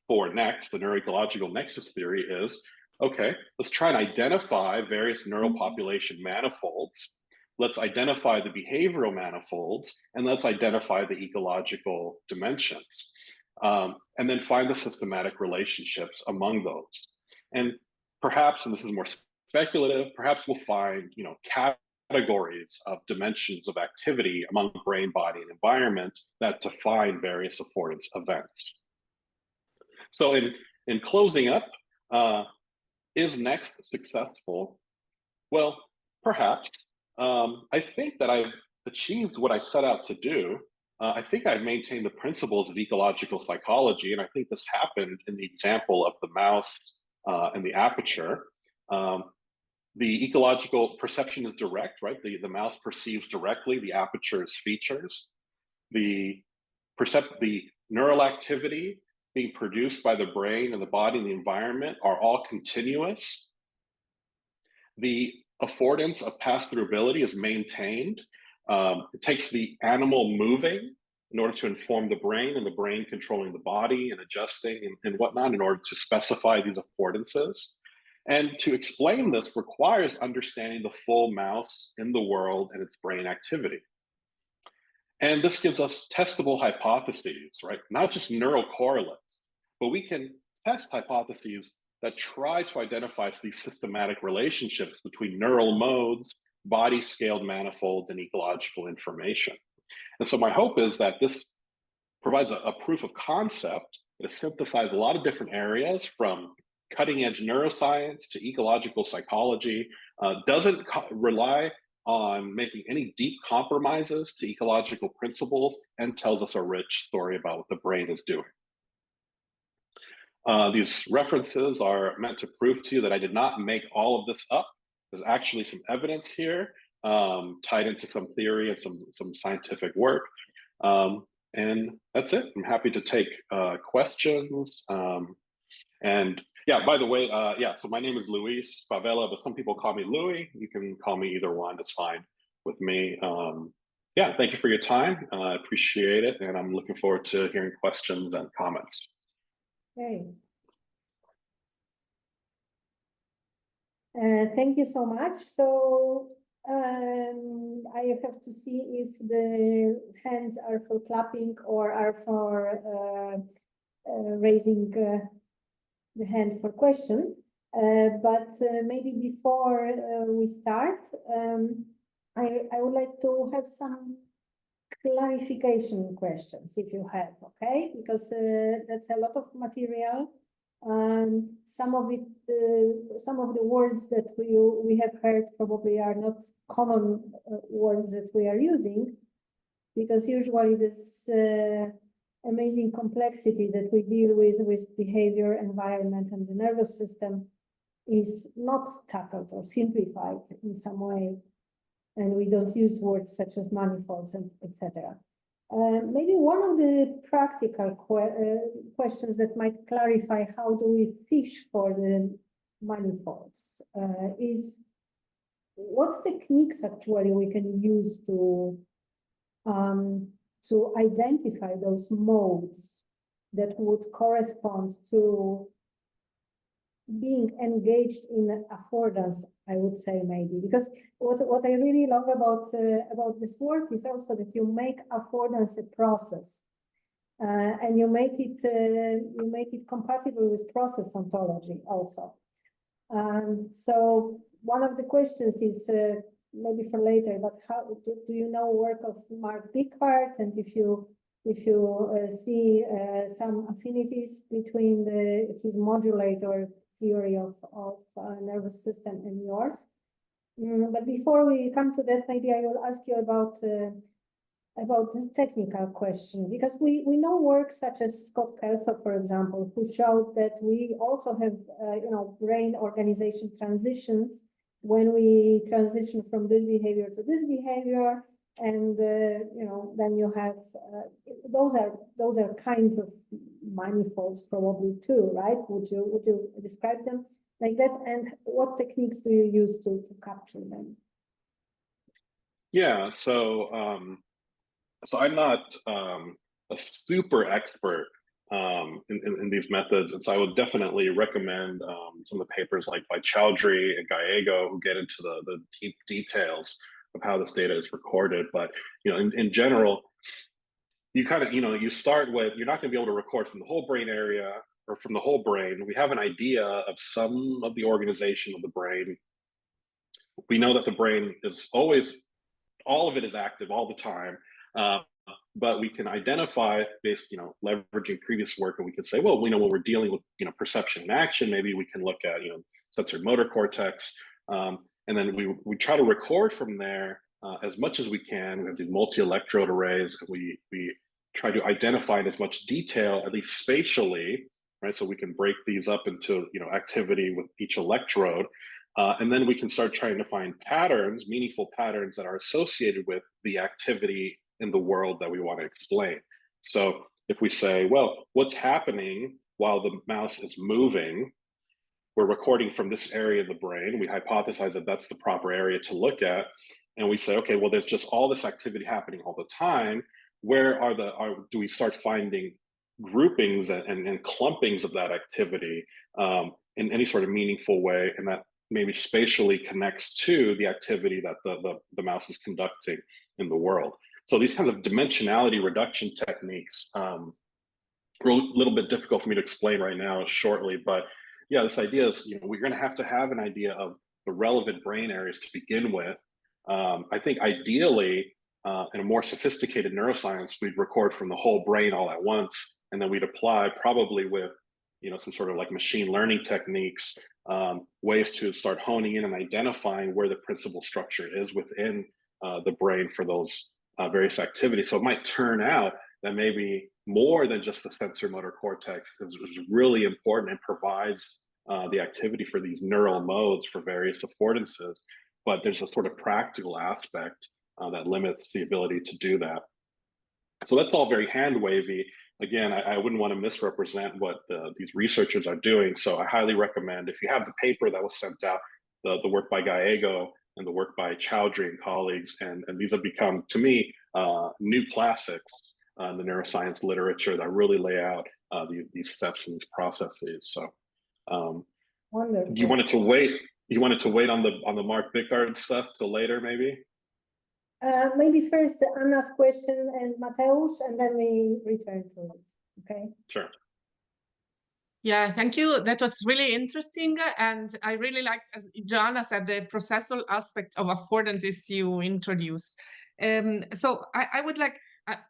for NExT, the NeuroEcological Nexus Theory, is, okay, let's try and identify various neural population manifolds. Let's identify the behavioral manifolds, and let's identify the ecological dimensions. And then find the systematic relationships among those. And perhaps, and this is more speculative, perhaps we'll find, categories of dimensions of activity among brain, body, and environment that define various affordance events. So in closing up, is NExT successful? Well, perhaps. I think that I've achieved what I set out to do. I think I've maintained the principles of ecological psychology, and I think this happened in the example of the mouse and the aperture. The ecological perception is direct, right? The mouse perceives directly the aperture's features. The neural activity being produced by the brain and the body and the environment are all continuous. The affordance of pass-throughability is maintained. It takes the animal moving in order to inform the brain, and the brain controlling the body and adjusting and whatnot in order to specify these affordances. And to explain this requires understanding the full mouse in the world and its brain activity. And this gives us testable hypotheses, right? Not just neural correlates, but we can test hypotheses that try to identify these systematic relationships between neural modes, body-scaled manifolds, and ecological information. And so my hope is that this provides a proof of concept that synthesizes a lot of different areas, from cutting-edge neuroscience to ecological psychology, doesn't rely on making any deep compromises to ecological principles, and tells us a rich story about what the brain is doing. These references are meant to prove to you that I did not make all of this up. There's actually some evidence here tied into some theory and some scientific work. And that's it. I'm happy to take questions. And yeah, by the way, so my name is Luis Favela, but some people call me Louis. You can call me either one. It's fine with me. Yeah, thank you for your time. I appreciate it. And I'm looking forward to hearing questions and comments. Okay. Thank you so much. So I have to see if the hands are for clapping or are for raising the hand for question. But maybe before we start, I would like to have some clarification questions, if you have, okay? Because that's a lot of material. Some of the words that we have heard probably are not common words that we are using, because usually this amazing complexity that we deal with behavior, environment, and the nervous system is not tackled or simplified in some way. And we don't use words such as manifolds, and etc. Maybe one of the practical questions that might clarify how do we fish for the manifolds is what techniques actually we can use to identify those modes that would correspond to being engaged in affordance, I would say, maybe. Because what I really love about this work is also that you make affordance a process, and you make it compatible with process ontology also. So one of the questions is maybe for later, but how do you know work of Mark Bickhardt, and if you see some affinities between his modulator theory of nervous system and yours. But before we come to that, maybe I will ask you about this technical question, because we know work such as Scott Kelso, for example, who showed that we also have brain organization transitions when we transition from this behavior to this behavior, and then you have those are kinds of manifolds probably too, right? Would you describe them like that? And what techniques do you use to capture them? Yeah, so I'm not a super expert in these methods, and so I would definitely recommend some of the papers like by Chowdhury and Gallego, who get into the deep details of how this data is recorded. But in general, you kind of you start with, you're not going to be able to record from the whole brain area or from the whole brain. We have an idea of some of the organization of the brain. We know that the brain is always, all of it is active all the time. But we can identify based, leveraging previous work, and we can say, well, we know when we're dealing with, perception and action, maybe we can look at, sensory motor cortex, and then we try to record from there as much as we can. We have these multi-electrode arrays, and we try to identify in as much detail, at least spatially, right? So we can break these up into, activity with each electrode. And then we can start trying to find patterns, meaningful patterns that are associated with the activity in the world that we want to explain. So if we say, well, what's happening while the mouse is moving, we're recording from this area of the brain. We hypothesize that that's the proper area to look at. And we say, okay, well, there's just all this activity happening all the time. Where do we start finding groupings and clumpings of that activity in any sort of meaningful way, and that maybe spatially connects to the activity that the mouse is conducting in the world? So these kinds of dimensionality reduction techniques are a little bit difficult for me to explain right now shortly, but yeah, this idea is, we're going to have an idea of the relevant brain areas to begin with. I think ideally, in a more sophisticated neuroscience, we'd record from the whole brain all at once, and then we'd apply, probably with some sort of like machine learning techniques, ways to start honing in and identifying where the principal structure is within the brain for those various activities. So it might turn out that maybe more than just the sensory motor cortex is really important and provides the activity for these neural modes for various affordances, but there's a sort of practical aspect that limits the ability to do that. So that's all very hand-wavy. Again, I wouldn't want to misrepresent what these researchers are doing. So I highly recommend, if you have the paper that was sent out, the work by Gallego and the work by Chowdhury and colleagues, and these have become, to me, new classics in the neuroscience literature that really lay out these steps and these processes. So you wanted to wait on the Mark Bickard stuff till later, maybe? Maybe first Anna's question and Mateusz, and then we return to it. Okay. Sure. Yeah, thank you. That was really interesting. And I really liked, as Joanna said, the processual aspect of affordances you introduced. So I would like,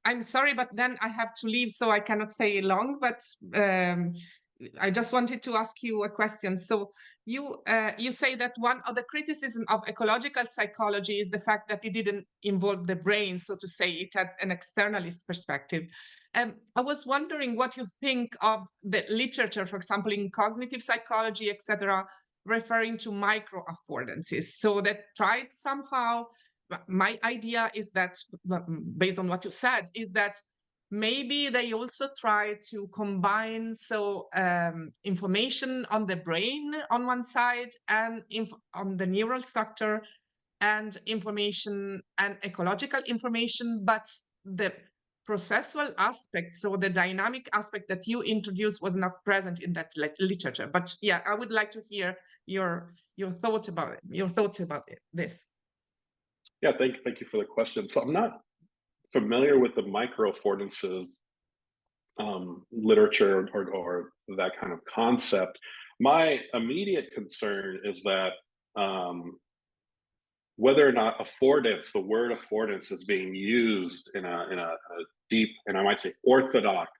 I'm sorry, but then I have to leave, so I cannot stay long, but I just wanted to ask you a question. So you say that one of the criticism of ecological psychology is the fact that it didn't involve the brain, so to say, it had an externalist perspective. I was wondering what you think of the literature, for example, in cognitive psychology, etc., referring to micro affordances. So that tried somehow, my idea is that, based on what you said, is that maybe they also try to combine information on the brain on one side and on the neural structure, and information and ecological information, but the processual aspect, so the dynamic aspect that you introduced, was not present in that literature. But yeah, I would like to hear your thoughts about it. This. Yeah, thank you for the question. So I'm not familiar with the micro affordances literature or that kind of concept. My immediate concern is that whether or not affordance, the word affordance, is being used in a deep, and I might say orthodox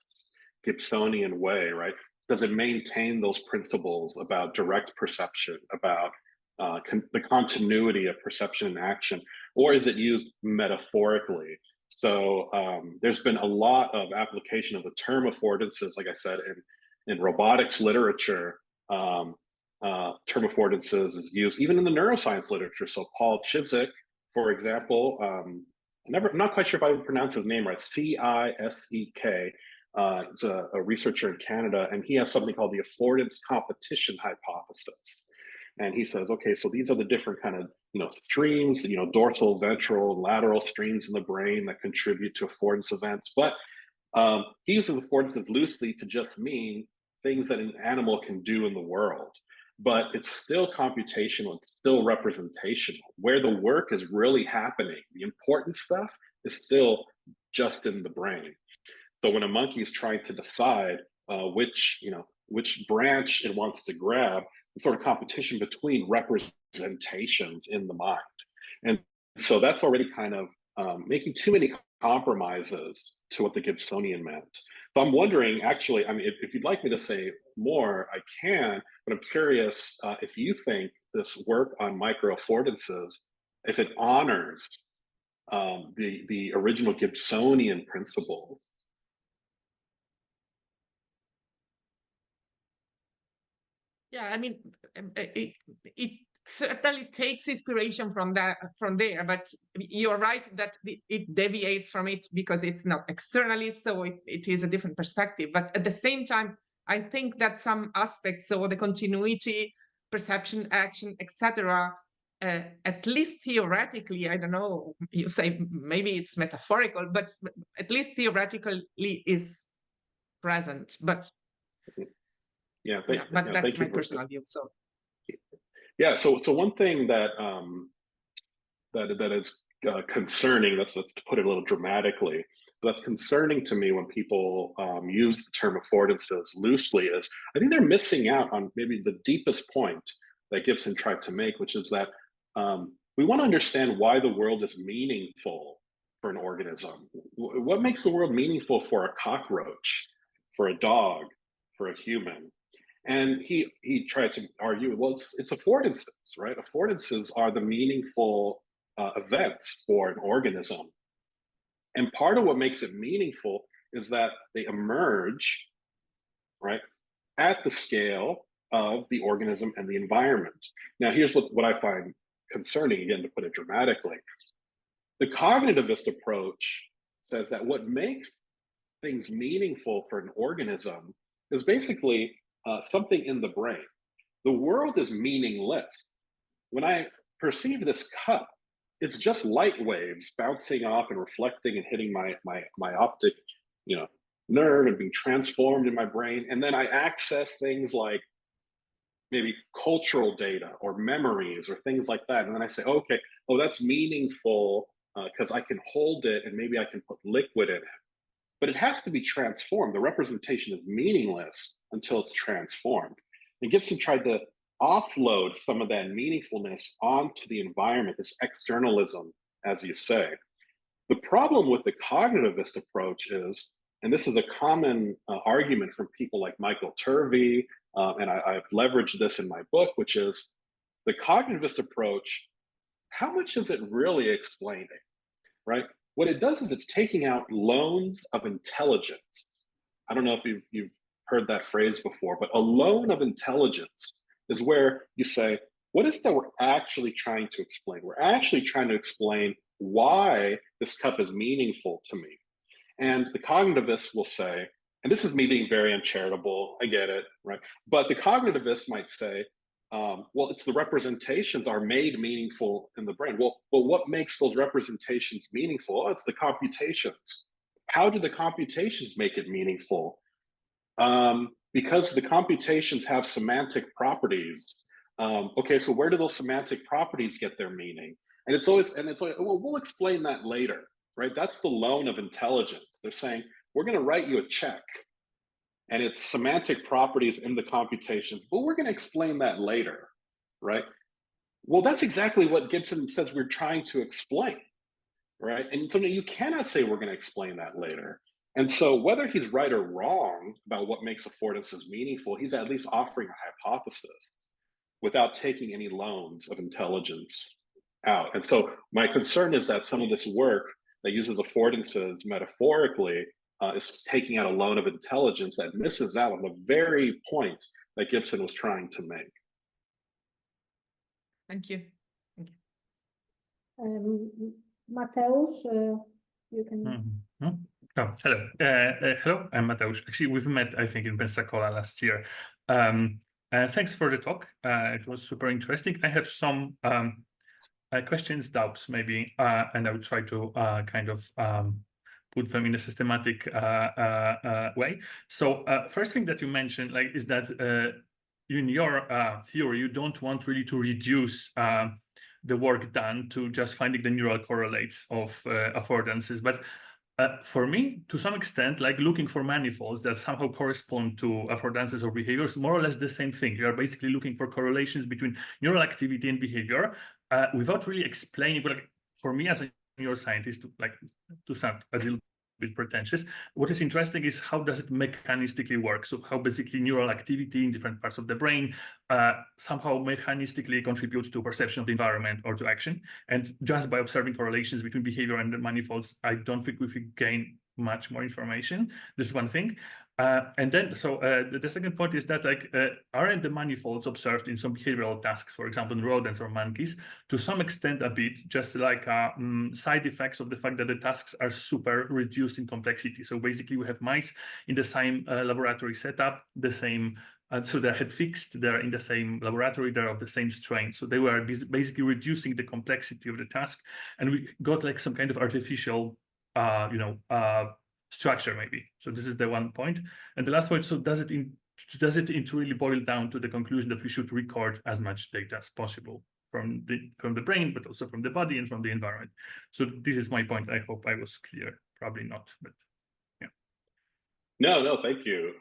Gibsonian way, right? does it maintain those principles about direct perception, about the continuity of perception and action, or is it used metaphorically? So there's been a lot of application of the term affordances, like I said, in robotics literature. Term affordances is used even in the neuroscience literature. So Paul Chiswick, for example, I'm not quite sure if I would pronounce his name right, Cisek. He's a researcher in Canada, and he has something called the affordance competition hypothesis. And he says, okay, so these are the different kind of, streams, dorsal, ventral, lateral streams in the brain that contribute to affordance events. But he uses affordances loosely to just mean things that an animal can do in the world. But it's still computational, it's still representational. Where the work is really happening, the important stuff is still just in the brain. So when a monkey is trying to decide which branch it wants to grab, the sort of competition between representations in the mind. And so that's already kind of making too many compromises to what the Gibsonian meant. So I'm wondering, actually, I mean, if you'd like me to say more, I can, but I'm curious if you think this work on micro affordances, if it honors the original Gibsonian principle. Yeah, I mean, it certainly takes inspiration from there, but you're right that it deviates from it because it's not externally, so it is a different perspective. But at the same time, I think that some aspects, so the continuity, perception, action, etc., at least theoretically, I don't know, you say maybe it's metaphorical, but at least theoretically is present. But but that's my personal view. So yeah, so one thing that that is concerning, let's put it a little dramatically, that's concerning to me when people use the term affordances loosely is I think they're missing out on maybe the deepest point that Gibson tried to make, which is that we want to understand why the world is meaningful for an organism. What makes the world meaningful for a cockroach, for a dog, for a human? And he tried to argue, well, it's affordances, right? Affordances are the meaningful events for an organism. And part of what makes it meaningful is that they emerge, right, at the scale of the organism and the environment. Now, here's what I find concerning, again, to put it dramatically. The cognitivist approach says that what makes things meaningful for an organism is basically something in the brain. The world is meaningless. When I perceive this cup, it's just light waves bouncing off and reflecting and hitting my optic, nerve and being transformed in my brain. And then I access things like maybe cultural data or memories or things like that. And then I say, okay, oh, that's meaningful because I can hold it and maybe I can put liquid in it. But it has to be transformed. The representation is meaningless until it's transformed. And Gibson tried to offload some of that meaningfulness onto the environment, this externalism, as you say. The problem with the cognitivist approach is, and this is a common argument from people like Michael Turvey, and I've leveraged this in my book, which is the cognitivist approach, how much is it really explaining, right? What it does is it's taking out loans of intelligence. I don't know if you've heard that phrase before, but a loan of intelligence is where you say, what is that we're actually trying to explain? We're actually trying to explain why this cup is meaningful to me. And the cognitivist will say, and this is me being very uncharitable, I get it, right? But the cognitivist might say, well, it's the representations are made meaningful in the brain. Well, what makes those representations meaningful? Oh, it's the computations. How do the computations make it meaningful? Because the computations have semantic properties. Okay, so where do those semantic properties get their meaning? And it's always, well, we'll explain that later, right? That's the loan of intelligence. They're saying, we're going to write you a check and it's semantic properties in the computations, but we're going to explain that later, right? Well, that's exactly what Gibson says we're trying to explain, right? And so you cannot say we're going to explain that later. And so whether he's right or wrong about what makes affordances meaningful, he's at least offering a hypothesis without taking any loans of intelligence out. And so my concern is that some of this work that uses affordances metaphorically is taking out a loan of intelligence that misses out on the very point that Gibson was trying to make. Thank you. Mateusz, you can. Oh, hello. Hello, I'm Mateusz. Actually, we've met, I think, in Pensacola last year. Thanks for the talk. It was super interesting. I have some questions, doubts, maybe, and I will try to kind of put them in a systematic way. So first thing that you mentioned, like, is that in your theory, you don't want really to reduce the work done to just finding the neural correlates of affordances. But for me, to some extent, like looking for manifolds that somehow correspond to affordances or behaviors, more or less the same thing. You are basically looking for correlations between neural activity and behavior without really explaining. But like, for me as a neuroscientist, to sound a little bit pretentious, what is interesting is how does it mechanistically work? So how basically neural activity in different parts of the brain somehow mechanistically contributes to perception of the environment or to action. And just by observing correlations between behavior and the manifolds, I don't think we could gain much more information. This is one thing. And then, so the second point is that, like, aren't the manifolds observed in some behavioral tasks, for example, in rodents or monkeys, to some extent a bit just like side effects of the fact that the tasks are super reduced in complexity? So basically, we have mice in the same laboratory setup, the same. So they had fixed, they're in the same laboratory, they're of the same strain. So they were basically reducing the complexity of the task. And we got like some kind of artificial, structure maybe. So this is the one point. And the last point, so does it really boil down to the conclusion that we should record as much data as possible from the brain, but also from the body and from the environment? So this is my point. I hope I was clear. Probably not, but yeah. No, thank you.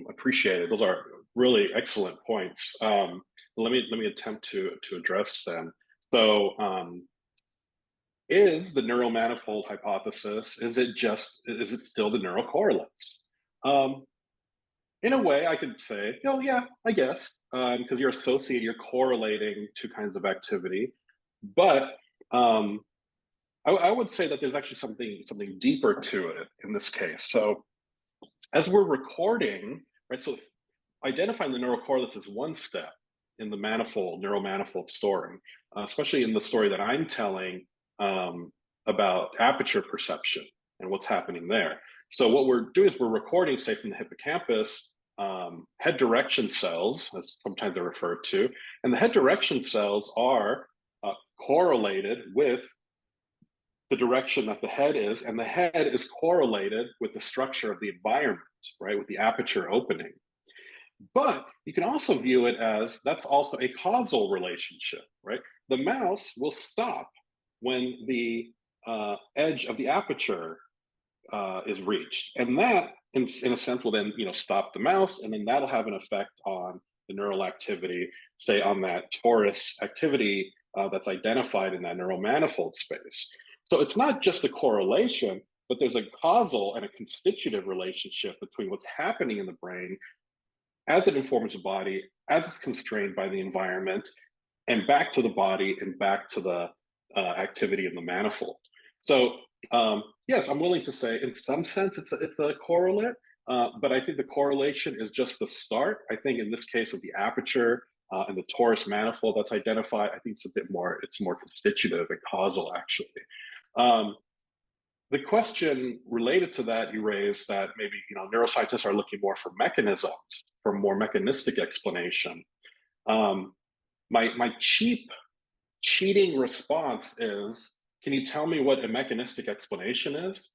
Appreciate it. Those are really excellent points. Let me attempt to address them. So is the neural manifold hypothesis, is it still the neural correlates? In a way, I could say, oh yeah, I guess, because you're correlating two kinds of activity. But I would say that there's actually something deeper to it in this case. So as we're recording, right, so identifying the neural correlates is one step in the neural manifold story, especially in the story that I'm telling about aperture perception and what's happening there. So what we're doing is we're recording, say, from the hippocampus, head direction cells, as sometimes they're referred to, and the head direction cells are correlated with the direction that the head is, and the head is correlated with the structure of the environment, right, with the aperture opening. But you can also view it as that's also a causal relationship, right? The mouse will stop when the edge of the aperture is reached, and that, in a sense, will then stop the mouse, and then that'll have an effect on the neural activity, say on that torus activity that's identified in that neural manifold space. So it's not just a correlation, but there's a causal and a constitutive relationship between what's happening in the brain as it informs the body, as it's constrained by the environment, and back to the body and back to the activity in the manifold. So yes, I'm willing to say in some sense it's a correlate, but I think the correlation is just the start. I think in this case of the aperture and the torus manifold that's identified, I think it's more constitutive and causal actually. The question related to that you raised, that maybe neuroscientists are looking more for mechanisms, for more mechanistic explanation. My cheating response is, can you tell me what a mechanistic explanation is?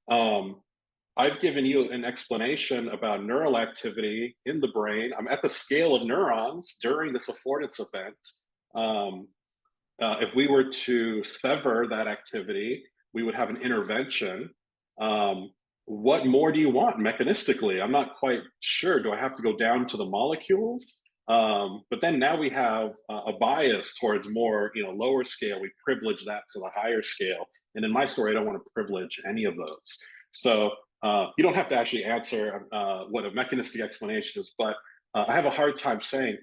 I've given you an explanation about neural activity in the brain. I'm at the scale of neurons during this affordance event. If we were to sever that activity, we would have an intervention. What more do you want mechanistically? I'm not quite sure. Do I have to go down to the molecules? But then now we have a bias towards more, lower scale. We privilege that to the higher scale. And in my story, I don't want to privilege any of those. So You don't have to actually answer what a mechanistic explanation is, but I have a hard time saying,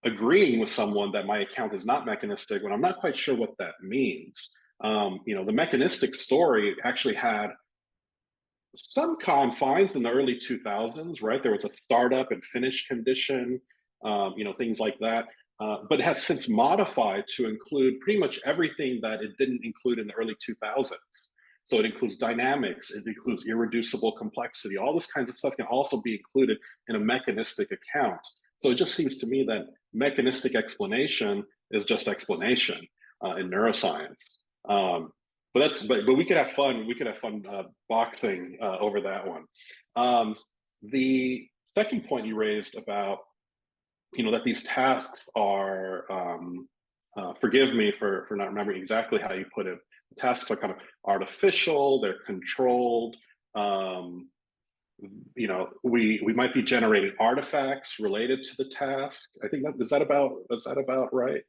agreeing with someone that my account is not mechanistic when I'm not quite sure what that means. The mechanistic story actually had some confines in the early 2000s, right? There was a startup and finish condition, things like that. But it has since modified to include pretty much everything that it didn't include in the early 2000s. So it includes dynamics, it includes irreducible complexity, all this kinds of stuff can also be included in a mechanistic account. So it just seems to me that mechanistic explanation is just explanation in neuroscience. But we could have fun. We could have fun boxing over that one. The second point you raised about that these tasks are forgive me for not remembering exactly how you put it. The tasks are kind of artificial. They're controlled. We might be generating artifacts related to the task. I think is that about right?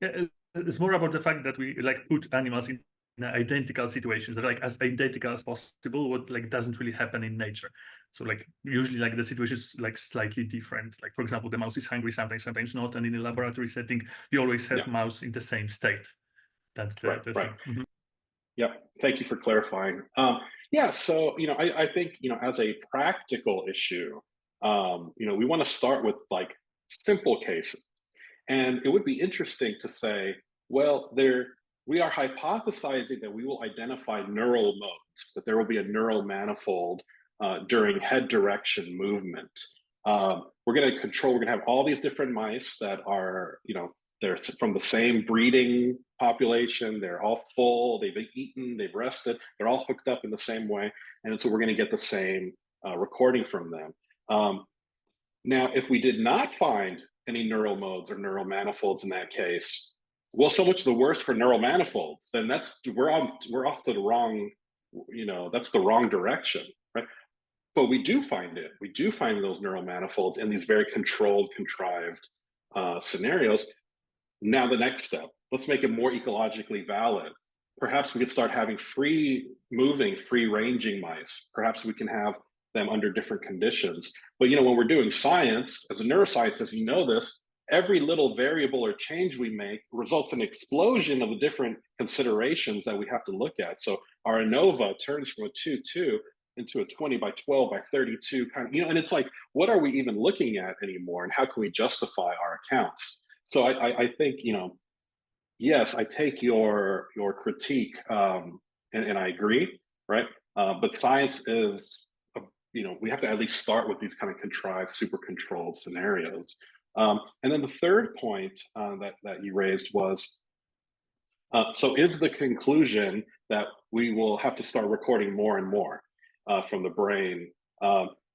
Yeah, it's more about the fact that we put animals in identical situations that as identical as possible, what doesn't really happen in nature. So usually the situation is slightly different. For example, the mouse is hungry sometimes not, and in a laboratory setting, you always have mouse in the same state. That's the right. thing. Mm-hmm. Yeah, thank you for clarifying. So I think as a practical issue, we want to start with simple cases, and it would be interesting to say, well, we are hypothesizing that we will identify neural modes, that there will be a neural manifold during head direction movement. We're going to have all these different mice that are, they're from the same breeding population. They're all full, they've eaten, they've rested, they're all hooked up in the same way. And so we're going to get the same recording from them. Now, if we did not find any neural modes or neural manifolds in that case, well, so much the worse for neural manifolds. Then we're off to the wrong, that's the wrong direction, right? But we do find it. We do find those neural manifolds in these very controlled, contrived scenarios. Now the next step, let's make it more ecologically valid. Perhaps we could start having free-moving, free-ranging mice. Perhaps we can have them under different conditions. But when we're doing science, as a neuroscientist, you know this, every little variable or change we make results in an explosion of the different considerations that we have to look at. So our ANOVA turns from a 2-2 into a 20 by 12 by 32 kind of, and it's what are we even looking at anymore, and how can we justify our accounts? So I think, yes, I take your critique, and I agree, right? But science is, we have to at least start with these kind of contrived, super controlled scenarios. And then the third point that you raised was, so is the conclusion that we will have to start recording more and more from the brain?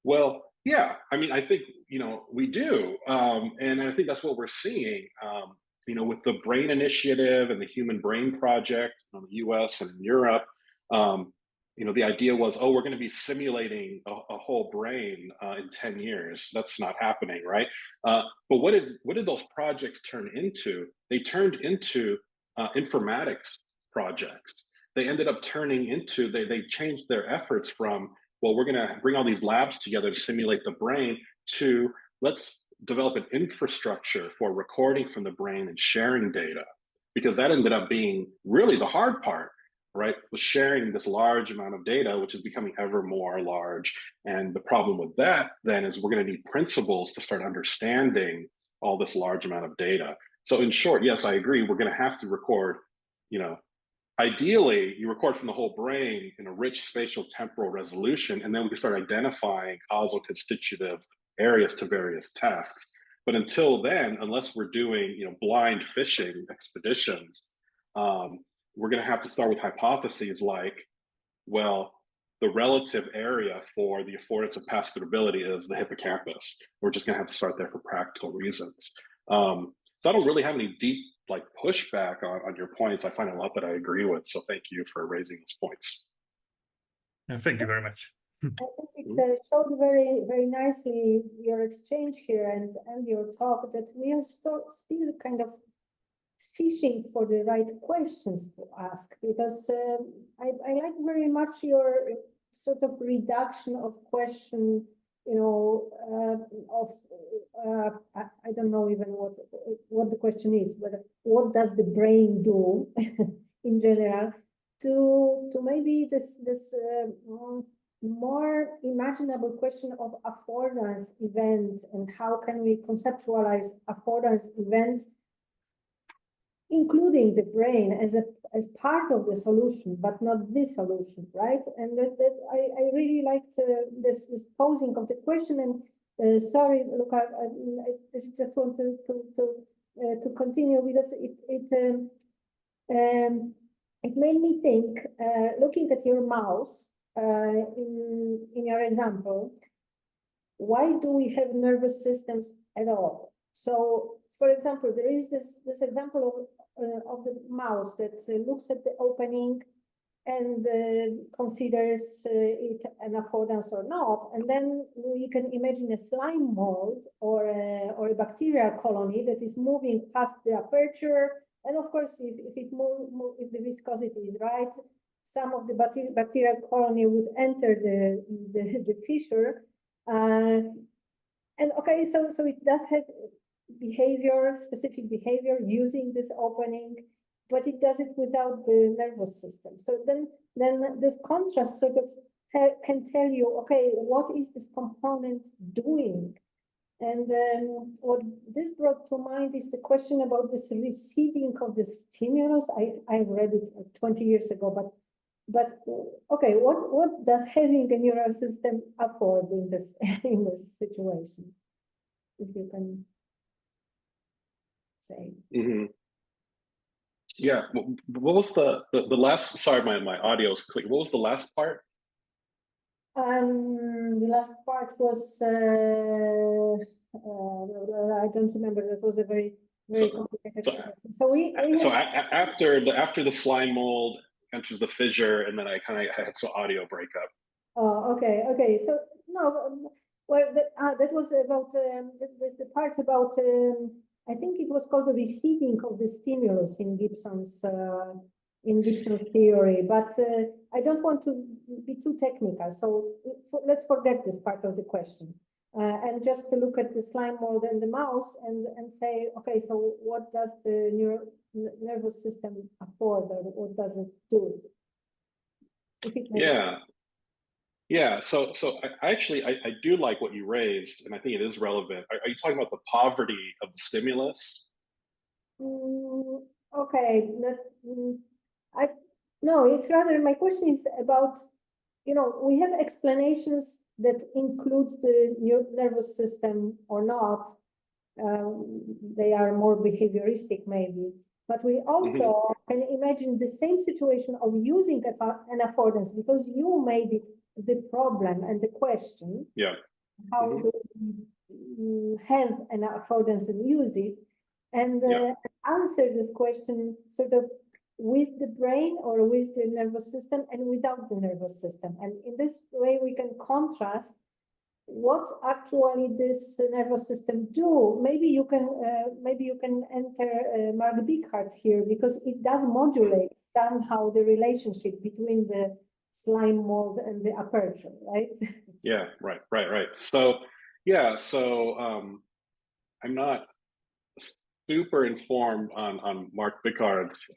Well, yeah, I think, we do. And I think that's what we're seeing, with the Brain Initiative and the Human Brain Project in the US and in Europe. The idea was, we're going to be simulating a whole brain in 10 years. That's not happening, right? But what did those projects turn into? They turned into informatics projects. They ended up turning into, they changed their efforts from, well, we're going to bring all these labs together to simulate the brain, to let's develop an infrastructure for recording from the brain and sharing data, because that ended up being really the hard part, right? Was sharing this large amount of data, which is becoming ever more large. And the problem with that then is we're going to need principles to start understanding all this large amount of data. So in short, yes, I agree. We're going to have to record, ideally, you record from the whole brain in a rich spatial temporal resolution, and then we can start identifying causal constitutive areas to various tasks. But until then, unless we're doing blind fishing expeditions, we're going to have to start with hypotheses like, well, the relative area for the affordance of past suitability is the hippocampus. We're just going to have to start there for practical reasons. So I don't really have any deep pushback on your points. I find a lot that I agree with. So thank you for raising these points. Thank you very much. I think it showed very, very nicely your exchange here and your talk, that we are still kind of fishing for the right questions to ask, because I like very much your sort of reduction of question, you know, I don't know even what the question is, but what does the brain do in general to maybe this more imaginable question of affordance events, and how can we conceptualize affordance events, including the brain as part of the solution, but not the solution, right? And I really liked this posing of the question. And sorry, look, I just want to continue, because it made me think, looking at your mouse in your example, why do we have nervous systems at all? So, for example, there is this example of the mouse that looks at the opening and considers it an affordance or not, and then we can imagine a slime mold or a bacterial colony that is moving past the aperture, and of course, if the viscosity is right, some of the bacterial colony would enter the fissure, and okay, so it does have specific behavior using this opening, but it does it without the nervous system. So then this contrast sort of can tell you, okay, what is this component doing? And what this brought to mind is the question about this receding of the stimulus. I read it 20 years ago, but okay, what does having a neural system afford in this situation? If you can say. Mm-hmm. Yeah. What was the last? Sorry, my audio is clicking. What was the last part? The last part was I don't remember. That was a very complicated question. So after the slime mold enters the fissure, and then I kind of had some audio breakup. Oh, okay. So no, well, that was about the part about. I think it was called the receding of the stimulus in Gibson's theory, but I don't want to be too technical. So let's forget this part of the question and just to look at the slime mold and the mouse and say, okay, so what does the nervous system afford, or what does it do? If it makes sense. Yeah, so I actually do like what you raised, and I think it is relevant. Are you talking about the poverty of the stimulus? Okay, no, it's rather, my question is about, we have explanations that include the nervous system or not. They are more behavioristic maybe, but we also can imagine the same situation of using an affordance, because you made it the problem and the question. Yeah. How do we have an affordance and use it? And answer this question sort of with the brain or with the nervous system and without the nervous system. And in this way, we can contrast what actually this nervous system do. Maybe you can enter Mark Bickhardt here, because it does modulate somehow the relationship between the slime mold and the aperture, right? Yeah, right. So I'm not super informed on Mark Bickhardt's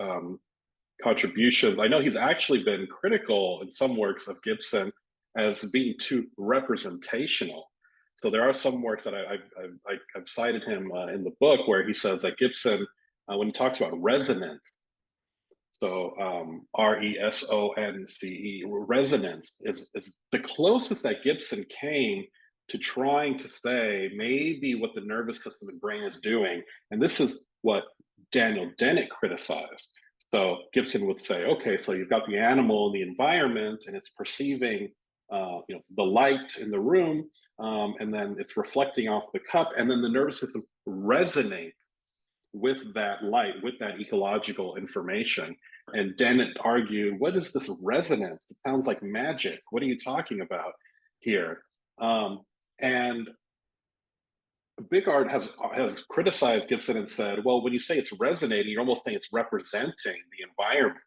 contributions. I know he's actually been critical in some works of Gibson as being too representational. So there are some works that I've cited him in the book where he says that Gibson, when he talks about resonance, so RESONCE, resonance is the closest that Gibson came to trying to say maybe what the nervous system and brain is doing. And this is what Daniel Dennett criticized. So Gibson would say, okay, so you've got the animal in the environment and it's perceiving the light in the room, and then it's reflecting off the cup, and then the nervous system resonates with that light, with that ecological information. And Dennett argued, what is this resonance? It sounds like magic. What are you talking about here? And Bickhart has criticized Gibson and said, well, when you say it's resonating, you're almost saying it's representing the environment.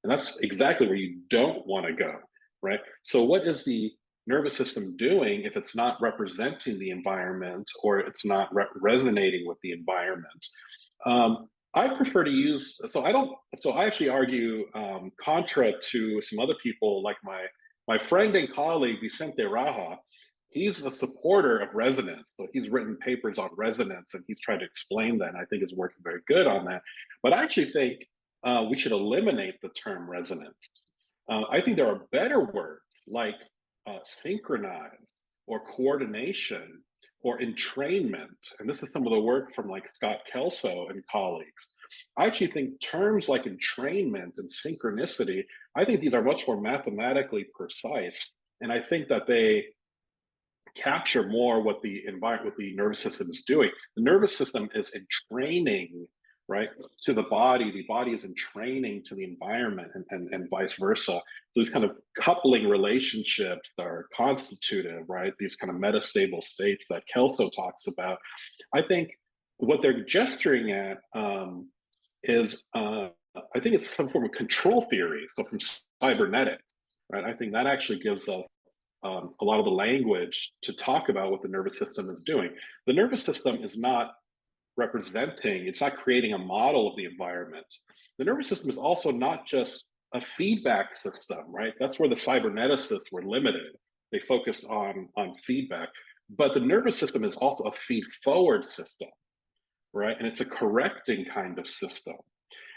And that's exactly where you don't want to go. right? So what is the nervous system doing if it's not representing the environment or it's not resonating with the environment? I prefer to use, so I actually argue contra to some other people like my friend and colleague, Vicente Raja. He's a supporter of resonance. So he's written papers on resonance and he's tried to explain that. And I think his work is very good on that. But I actually think we should eliminate the term resonance. I think there are better words like synchronized or coordination or entrainment. And this is some of the work from like Scott Kelso and colleagues. I actually think terms like entrainment and synchronicity, I think these are much more mathematically precise. And I think that they capture more what the environment, what the nervous system is doing. The nervous system is entraining, right, to the body is entraining to the environment, and vice versa. So these kind of coupling relationships that are constitutive, right, these kind of metastable states that Kelso talks about. I think what they're gesturing at is, I think it's some form of control theory, so from cybernetics, right? I think that actually gives us a lot of the language to talk about what the nervous system is doing. The nervous system is not representing, it's not creating a model of the environment. The nervous system is also not just a feedback system, right? That's where the cyberneticists were limited. They focused on feedback, but the nervous system is also a feed-forward system, right? And it's a correcting kind of system.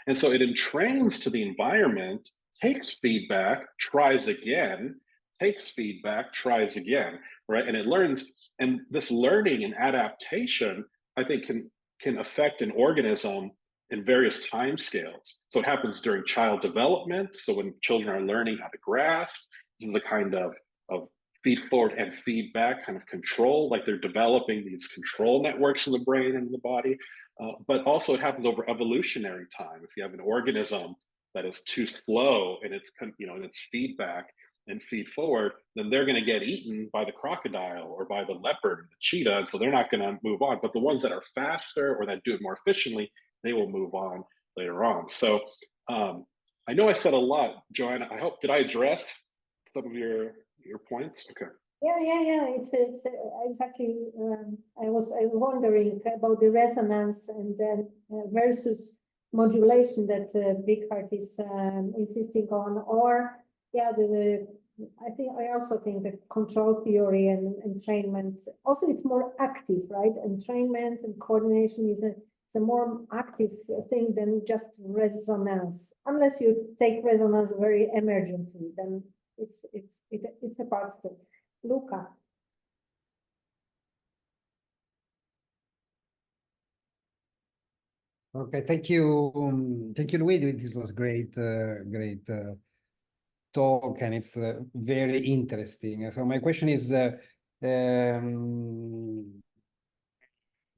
And so it entrains to the environment, takes feedback, tries again, takes feedback, tries again, right? And it learns, and this learning and adaptation, I think can affect an organism in various time scales. So it happens during child development. So when children are learning how to grasp, this is the kind of feed forward and feedback kind of control, like they're developing these control networks in the brain and the body. But also it happens over evolutionary time. If you have an organism that is too slow in its, in its feedback and feed forward, then they're going to get eaten by the crocodile or by the leopard or the cheetah, and so they're not going to move on. But the ones that are faster or that do it more efficiently, they will move on later on. So I know I said a lot, Joanna. I hope, did I address some of your points? Okay. Yeah. It's exactly. I was wondering about the resonance and then versus modulation that Bigheart is insisting on, or yeah, I also think the control theory and entrainment. Also, it's more active, right? Entrainment and coordination is a more active thing than just resonance. Unless you take resonance very emergently, then it's a part of it. Luca. Okay, thank you, Luigi. This was great, talk, and it's very interesting. So my question is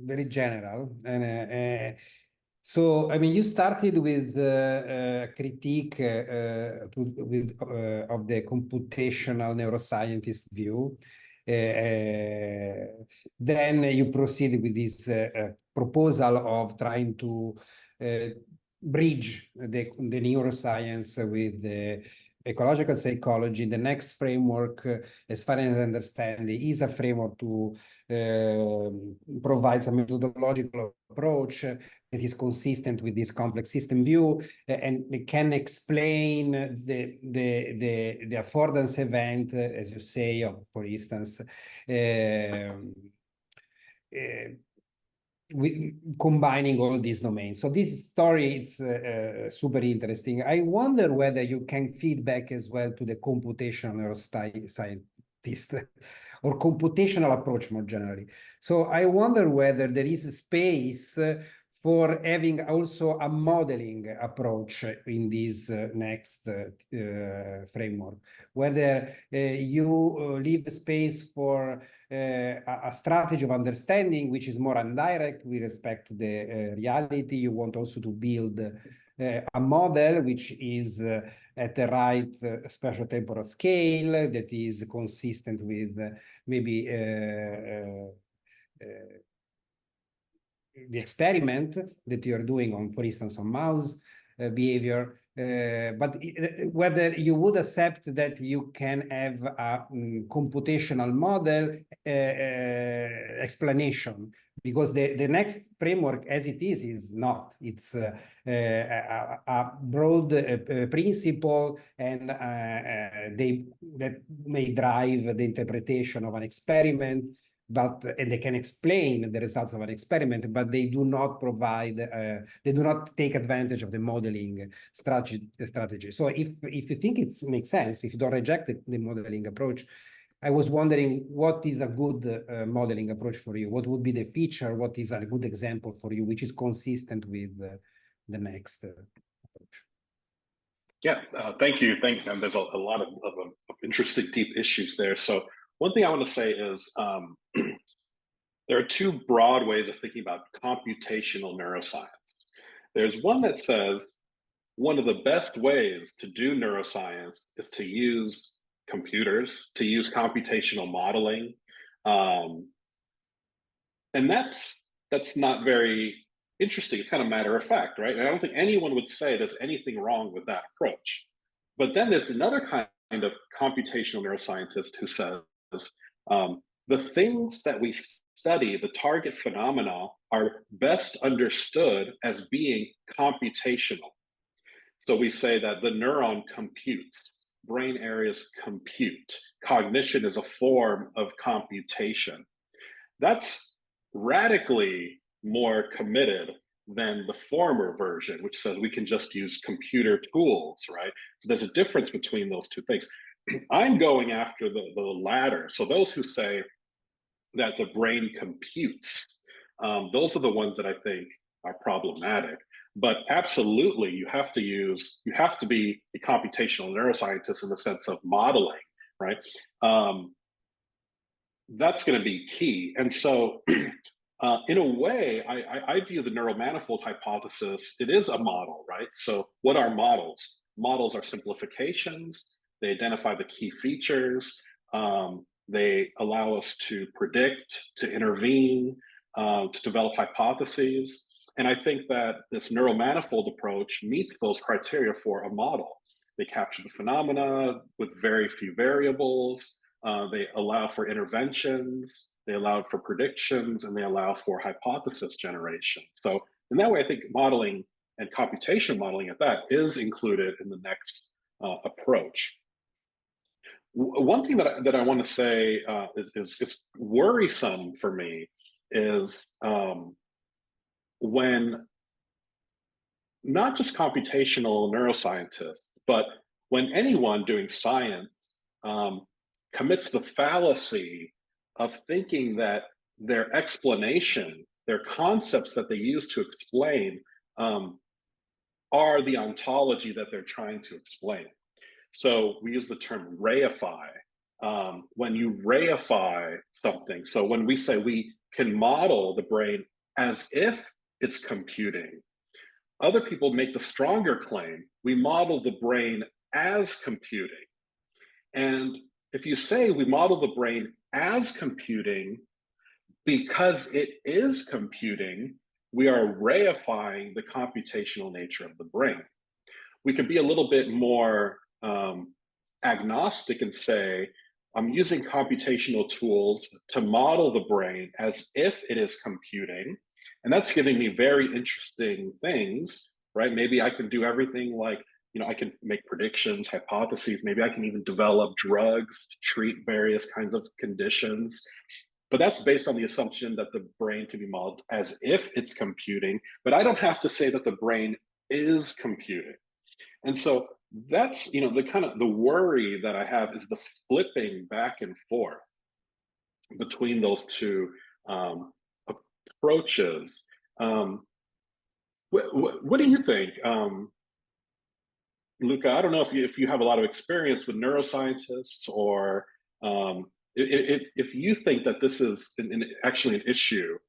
very general, and so I mean, you started with critique of the computational neuroscientist view. Then you proceeded with this proposal of trying to bridge the neuroscience with the ecological psychology. The NExT framework, as far as I understand, is a framework to provide some methodological approach that is consistent with this complex system view, and it can explain the affordance event, as you say, for instance, with combining all these domains. So this story is super interesting. I wonder whether you can feed back as well to the computational neuroscientist or computational approach more generally. So I wonder whether there is a space for having also a modeling approach in this NExT framework, whether you leave space for a strategy of understanding which is more indirect with respect to the reality. You want also to build a model which is at the right spatial-temporal scale that is consistent with maybe the experiment that you're doing on, for instance, on mouse behavior. But whether you would accept that you can have a computational model explanation, because the next framework as it is not. It's a broad principle, and that may drive the interpretation of an experiment, and they can explain the results of an experiment, but they do not provide, they do not take advantage of the modeling strategy. So if you think it makes sense, if you don't reject the modeling approach, I was wondering, what is a good modeling approach for you? What would be the feature? What is a good example for you, which is consistent with the NExT approach? Yeah, thank you. And there's a lot of interesting, deep issues there. So one thing I want to say is there are two broad ways of thinking about computational neuroscience. There's one that says one of the best ways to do neuroscience is to use computers, to use computational modeling. And that's not very interesting. It's kind of matter of fact, right? And I don't think anyone would say there's anything wrong with that approach. But then there's another kind of computational neuroscientist who says, the things that we study, the target phenomena, are best understood as being computational. So we say that the neuron computes, brain areas compute, cognition is a form of computation. That's radically more committed than the former version, which says we can just use computer tools, right? So there's a difference between those two things. I'm going after the latter. So those who say that the brain computes, those are the ones that I think are problematic. But absolutely, you have to be a computational neuroscientist in the sense of modeling, right? That's going to be key. And so in a way, I view the neural manifold hypothesis, it is a model, right? So what are models? Models are simplifications. They identify the key features. They allow us to predict, to intervene, to develop hypotheses. And I think that this neural manifold approach meets those criteria for a model. They capture the phenomena with very few variables. They allow for interventions. They allow for predictions, and they allow for hypothesis generation. So in that way, I think modeling and computation modeling at that is included in the NExT approach. One thing that I want to say is worrisome for me is when not just computational neuroscientists, but when anyone doing science commits the fallacy of thinking that their explanation, their concepts that they use to explain are the ontology that they're trying to explain. So we use the term reify. When you reify something, so when we say we can model the brain as if it's computing, other people make the stronger claim, we model the brain as computing. And if you say we model the brain as computing because it is computing, we are reifying the computational nature of the brain. We could be a little bit more agnostic and say, I'm using computational tools to model the brain as if it is computing. And that's giving me very interesting things, right? Maybe I can do everything like, I can make predictions, hypotheses. Maybe I can even develop drugs to treat various kinds of conditions. But that's based on the assumption that the brain can be modeled as if it's computing. But I don't have to say that the brain is computing. And so that's, the worry that I have is the flipping back and forth between those two approaches. What do you think? Luca, I don't know if you have a lot of experience with neuroscientists, or if you think that this is actually an issue,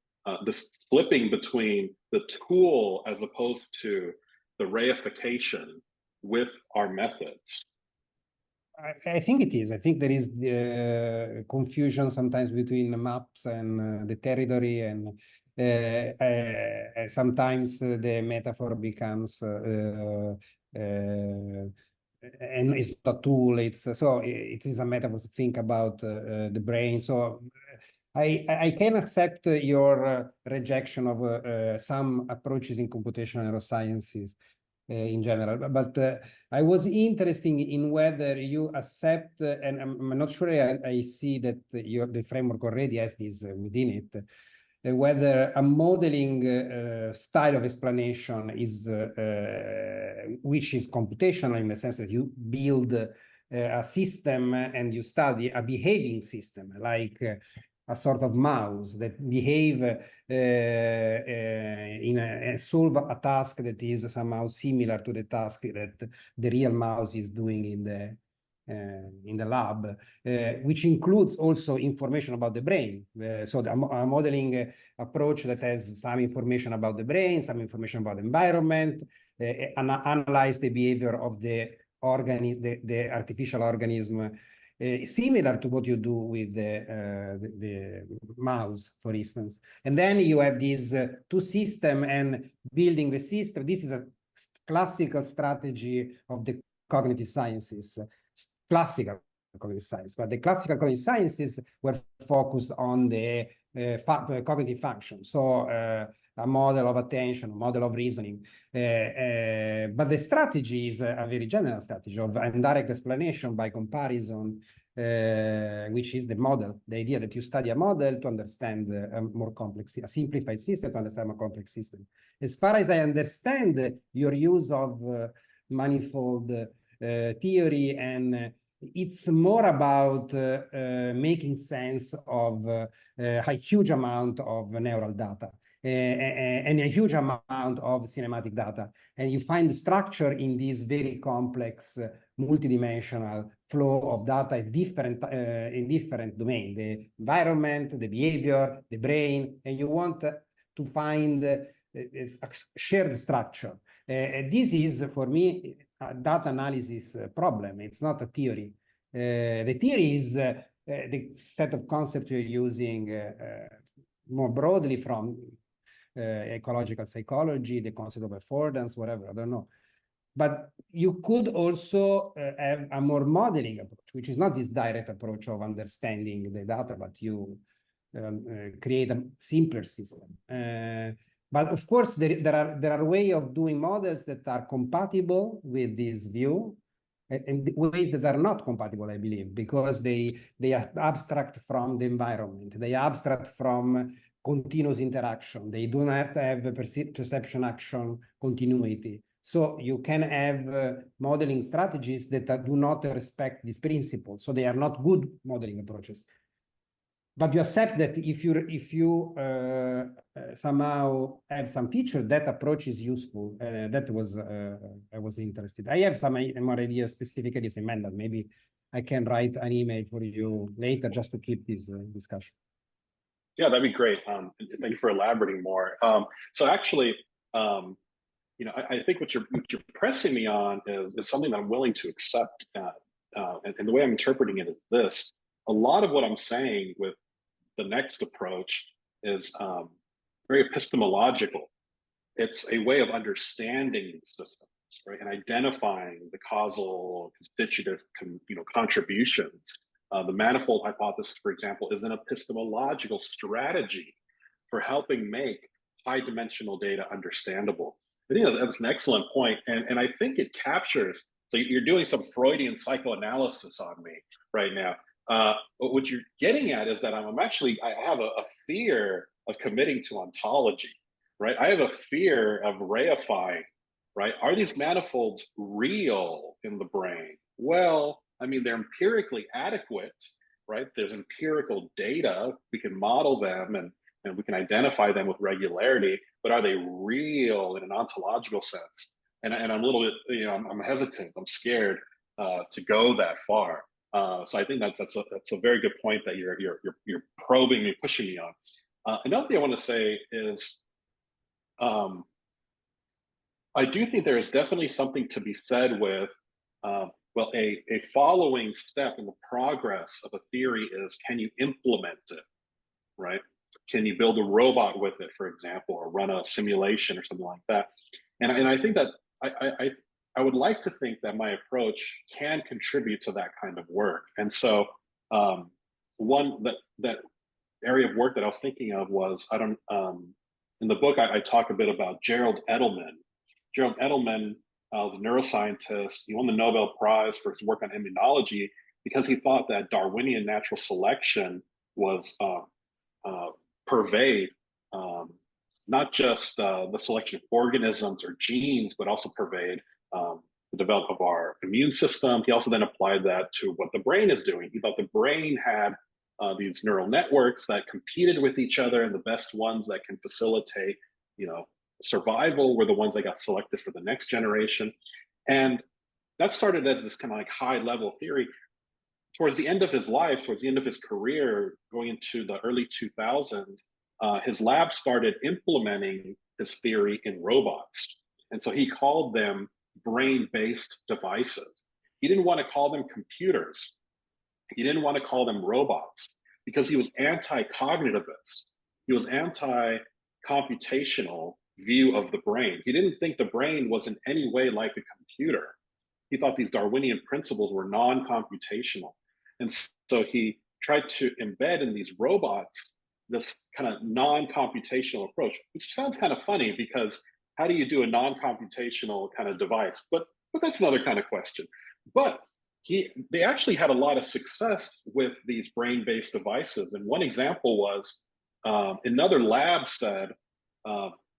this flipping between the tool as opposed to the reification with our methods. I think it is. I think there is the confusion sometimes between the maps and the territory, and sometimes the metaphor becomes and it's not a tool. It's so it is a metaphor to think about the brain. So I can accept your rejection of some approaches in computational neurosciences in general, but I was interested in whether you accept, and I'm not sure I see that the framework already has this within it, whether a modeling style of explanation is which is computational in the sense that you build a system and you study a behaving system like a sort of mouse that behave solve a task that is somehow similar to the task that the real mouse is doing in the lab, which includes also information about the brain. So a modeling approach that has some information about the brain, some information about the environment, analyze the behavior of the artificial organism, similar to what you do with the mouse, for instance. And then you have these two systems and building the system. This is a classical strategy of the cognitive sciences, classical cognitive science, but the classical cognitive sciences were focused on the cognitive function. So a model of attention, a model of reasoning. But the strategy is a very general strategy of indirect explanation by comparison, which is the model, the idea that you study a model to understand a more complex, a simplified system to understand a more complex system. As far as I understand your use of manifold theory, and it's more about making sense of a huge amount of neural data and a huge amount of cinematic data. And you find the structure in this very complex, multidimensional flow of data in different domains, the environment, the behavior, the brain, and you want to find a shared structure. This is, for me, a data analysis problem. It's not a theory. The theory is the set of concepts you're using more broadly from ecological psychology, the concept of affordance, whatever, I don't know. But you could also have a more modeling approach, which is not this direct approach of understanding the data, but you create a simpler system. But of course, there are ways of doing models that are compatible with this view, and ways that are not compatible, I believe, because they are abstract from the environment. They are abstract from continuous interaction. They do not have perception action continuity. So you can have modeling strategies that do not respect this principle. So they are not good modeling approaches. But you accept that if you somehow have some feature, that approach is useful. That was I was interested. I have some more ideas specifically in mind. Maybe I can write an email for you later just to keep this discussion. Yeah, that'd be great. Thank you for elaborating more. So actually, you know, I think what you're pressing me on is something that I'm willing to accept. And the way I'm interpreting it is this: a lot of what I'm saying with the NExT approach is very epistemological. It's a way of understanding systems, right, and identifying the causal, constitutive, contributions. The manifold hypothesis, for example, is an epistemological strategy for helping make high-dimensional data understandable. I think that's an excellent point, and I think it captures. So you're doing some Freudian psychoanalysis on me right now. But what you're getting at is that I have a fear of committing to ontology, right? I have a fear of reifying, right? Are these manifolds real in the brain? Well, I mean, they're empirically adequate, right? There's empirical data. We can model them and we can identify them with regularity, but are they real in an ontological sense? And I'm a little bit, you know, I'm hesitant, I'm scared to go that far. So I think that's a very good point that you're probing me, pushing me on. Another thing I want to say is, I do think there is definitely something to be said with, well, a following step in the progress of a theory is, can you implement it, right? Can you build a robot with it, for example, or run a simulation or something like that? And I think that I would like to think that my approach can contribute to that kind of work. And so one that area of work that I was thinking of was, in the book, I talk a bit about Gerald Edelman. Gerald Edelman was a neuroscientist. He won the Nobel Prize for his work on immunology because he thought that Darwinian natural selection was pervade not just the selection of organisms or genes, but also pervade the development of our immune system. He also then applied that to what the brain is doing. He thought the brain had these neural networks that competed with each other, and the best ones that can facilitate, survival were the ones that got selected for the next generation. And that started as this kind of like high level theory. Towards the end of his life, towards the end of his career, going into the early 2000s, his lab started implementing his theory in robots. And so he called them brain-based devices. He didn't want to call them computers. He didn't want to call them robots because he was anti-cognitivist. He was anti-computational view of the brain. He didn't think the brain was in any way like a computer. He thought these Darwinian principles were non-computational. And so he tried to embed in these robots this kind of non-computational approach, which sounds kind of funny because how do you do a non-computational kind of device? But that's another kind of question. But they actually had a lot of success with these brain-based devices. And one example was another lab said,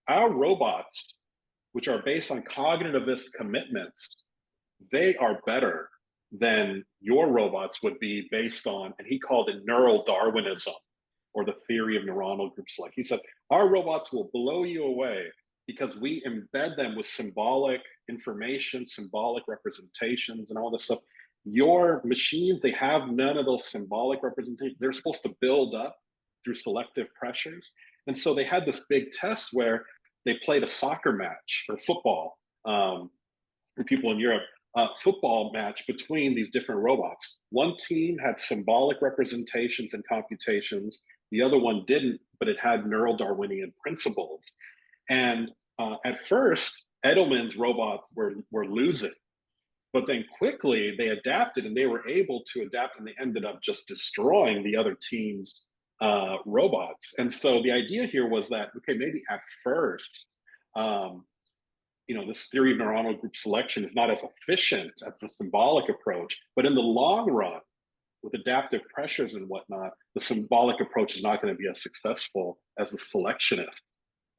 our robots, which are based on cognitivist commitments, they are better than your robots would be based on, and he called it neural Darwinism, or the theory of neuronal group select. He said, our robots will blow you away because we embed them with symbolic information, symbolic representations, and all this stuff. Your machines, they have none of those symbolic representations. They're supposed to build up through selective pressures. And so they had this big test where they played a soccer match or football for people in Europe, football match between these different robots. One team had symbolic representations and computations. The other one didn't, but it had neural Darwinian principles. And at first, Edelman's robots were losing. But then quickly they adapted, and they were able to adapt, and they ended up just destroying the other team's robots. And so the idea here was that, okay, maybe at first, this theory of neuronal group selection is not as efficient as the symbolic approach, but in the long run, with adaptive pressures and whatnot, the symbolic approach is not going to be as successful as the selectionist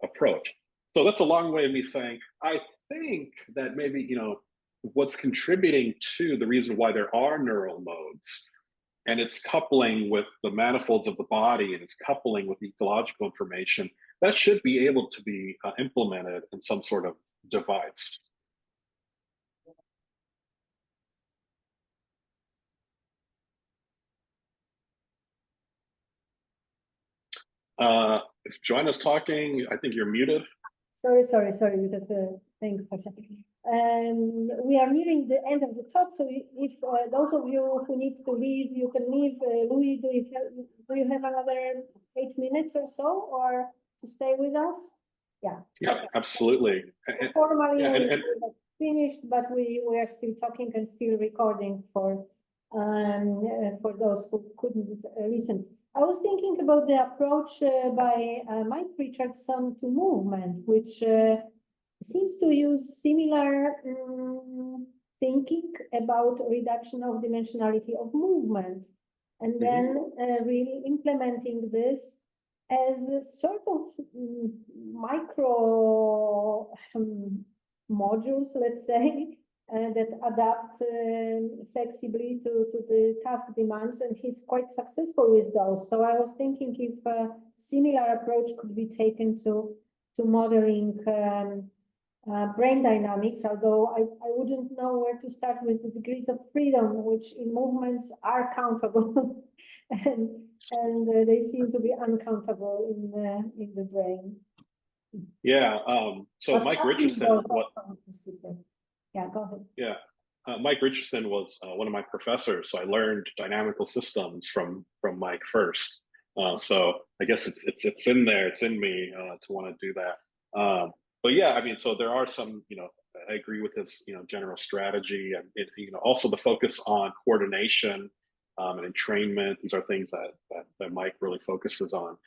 approach. So that's a long way of me saying, I think that maybe, what's contributing to the reason why there are neural modes, and it's coupling with the manifolds of the body, and it's coupling with ecological information, that should be able to be implemented in some sort of device. If Joanna's talking, I think you're muted. Sorry, because thanks, Sasha. We are nearing the end of the talk, so if those of you who need to leave, you can leave. Louis, do you have another 8 minutes or so, or to stay with us? Yeah. Yeah, absolutely. Formally, we have finished, but we are still talking and still recording for those who couldn't listen. I was thinking about the approach by Mike Richardson to movement, which seems to use similar thinking about reduction of dimensionality of movement, and then really implementing this as a sort of micro modules, let's say, that adapt flexibly to the task demands, and he's quite successful with those. So I was thinking if a similar approach could be taken to modeling brain dynamics, although I wouldn't know where to start with the degrees of freedom, which in movements are countable, and they seem to be uncountable in the brain. Yeah. So but Mike Richardson, yeah, go ahead. Yeah, Mike Richardson was one of my professors, so I learned dynamical systems from Mike first. So I guess it's in there, it's in me to want to do that. But yeah, I mean, so there are some, I agree with his, general strategy, and also the focus on coordination and entrainment. These are things that Mike really focuses on.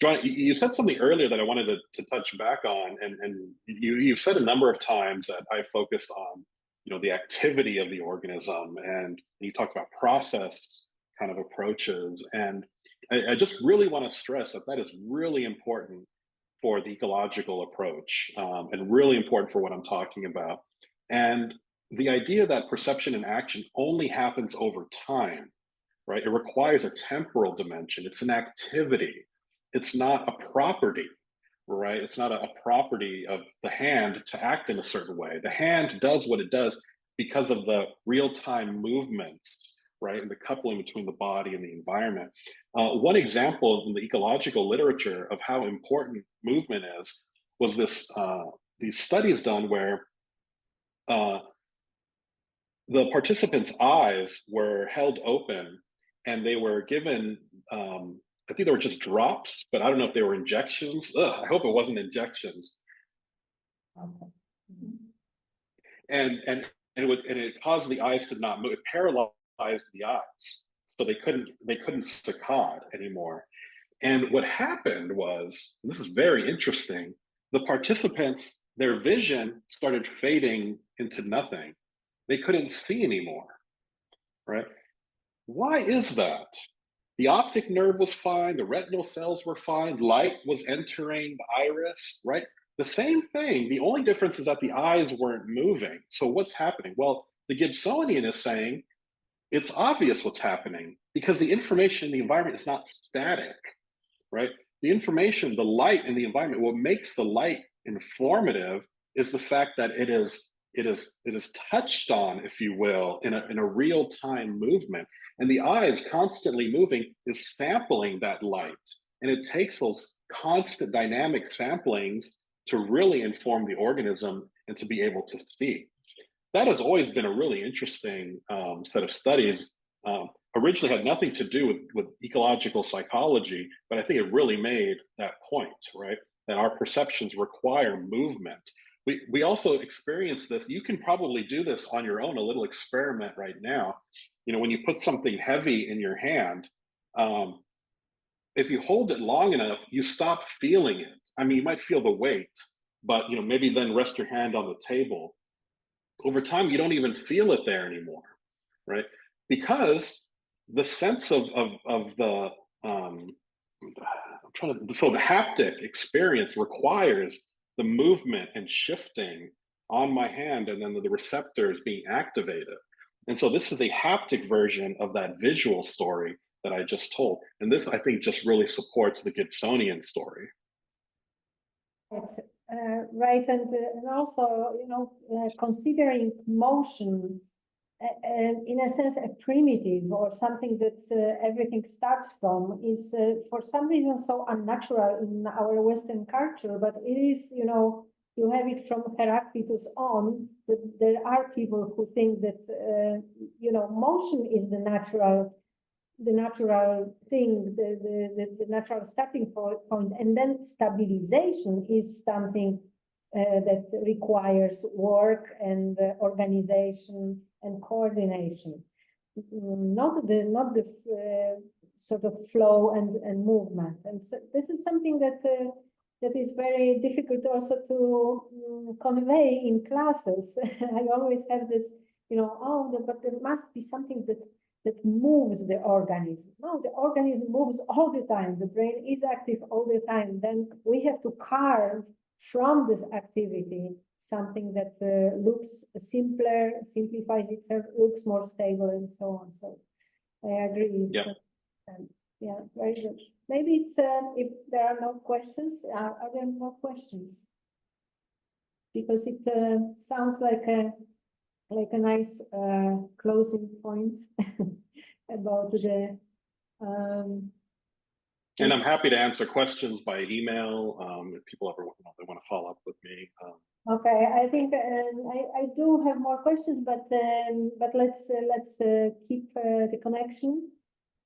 John, you said something earlier that I wanted to touch back on, and you've said a number of times that I focused on, the activity of the organism, and you talked about process kind of approaches, and I just really want to stress that is really important for the ecological approach, and really important for what I'm talking about. And the idea that perception and action only happens over time, right? It requires a temporal dimension. It's an activity. It's not a property, right? It's not a property of the hand to act in a certain way. The hand does what it does because of the real-time movements, right? And the coupling between the body and the environment. One example in the ecological literature of how important movement is was these studies done where the participants' eyes were held open and they were given, I think they were just drops, but I don't know if they were injections. I hope it wasn't injections. Okay. And it caused the eyes to not move. It paralyzed the eyes, so they couldn't saccade anymore. And what happened was, and this is very interesting, the participants, their vision started fading into nothing. They couldn't see anymore, right? Why is that? The optic nerve was fine, the retinal cells were fine, light was entering the iris, right? The same thing, the only difference is that the eyes weren't moving. So what's happening? Well, the Gibsonian is saying, it's obvious what's happening because the information in the environment is not static, right? The information, the light in the environment, what makes the light informative is the fact that it is touched on, if you will, in a real-time movement. And the eyes constantly moving is sampling that light. And it takes those constant dynamic samplings to really inform the organism and to be able to see. That has always been a really interesting set of studies. Originally had nothing to do with ecological psychology, but I think it really made that point, right? That our perceptions require movement. We also experience this. You can probably do this on your own, a little experiment right now. When you put something heavy in your hand, if you hold it long enough, you stop feeling it. I mean, you might feel the weight, but maybe then rest your hand on the table. Over time, you don't even feel it there anymore, right? Because the sense of the so the haptic experience requires the movement and shifting on my hand and then the receptors being activated. And so this is a haptic version of that visual story that I just told. And this, I think, just really supports the Gibsonian story. That's right. And also, considering motion in a sense a primitive or something that everything starts from is for some reason so unnatural in our Western culture, but it is, you have it from Heraclitus on, that there are people who think that, motion is the natural thing, the natural starting point, and then stabilization is something that requires work and organization and coordination, not the sort of flow and movement. And so this is something that is very difficult also to convey in classes. I always have this, but there must be something that moves the organism. No, the organism moves all the time. The brain is active all the time. Then we have to carve from this activity something that looks simpler, simplifies itself, looks more stable, and so on. So I agree. Yeah. Yeah, very good. Maybe it's if there are no questions, are there more questions? Because it sounds like a nice closing point about the. And I'm happy to answer questions by email if people ever they want to follow up with me. Okay, I think I do have more questions, but let's keep the connection.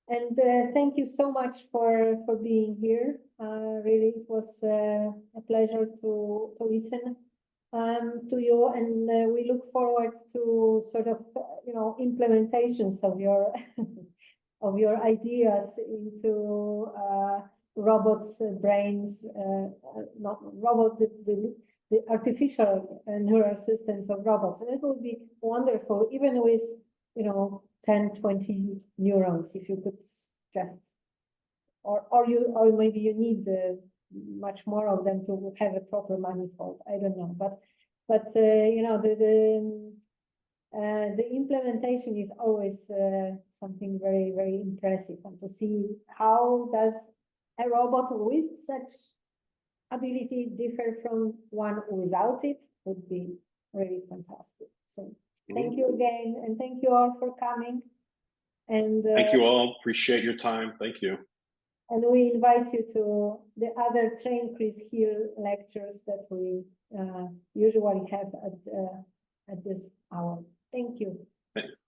And thank you so much for being here. Really, it was a pleasure to listen to you, and we look forward to sort of implementations of your of your ideas into robots' brains, not robot, the artificial neural systems of robots. And it would be wonderful, even with 10, 20 neurons, if you could just, or maybe you need much more of them to have a proper manifold. I don't know, but the implementation is always something very, very impressive, and to see how does a robot with such ability differ from one without it would be really fantastic. So thank you again, and thank you all for coming. And thank you all. Appreciate your time. Thank you. And we invite you to the other Train Chris Hill lectures that we usually have at this hour. Thank you.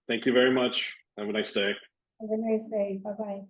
Thank you very much. Have a nice day. Have a nice day. Bye-bye.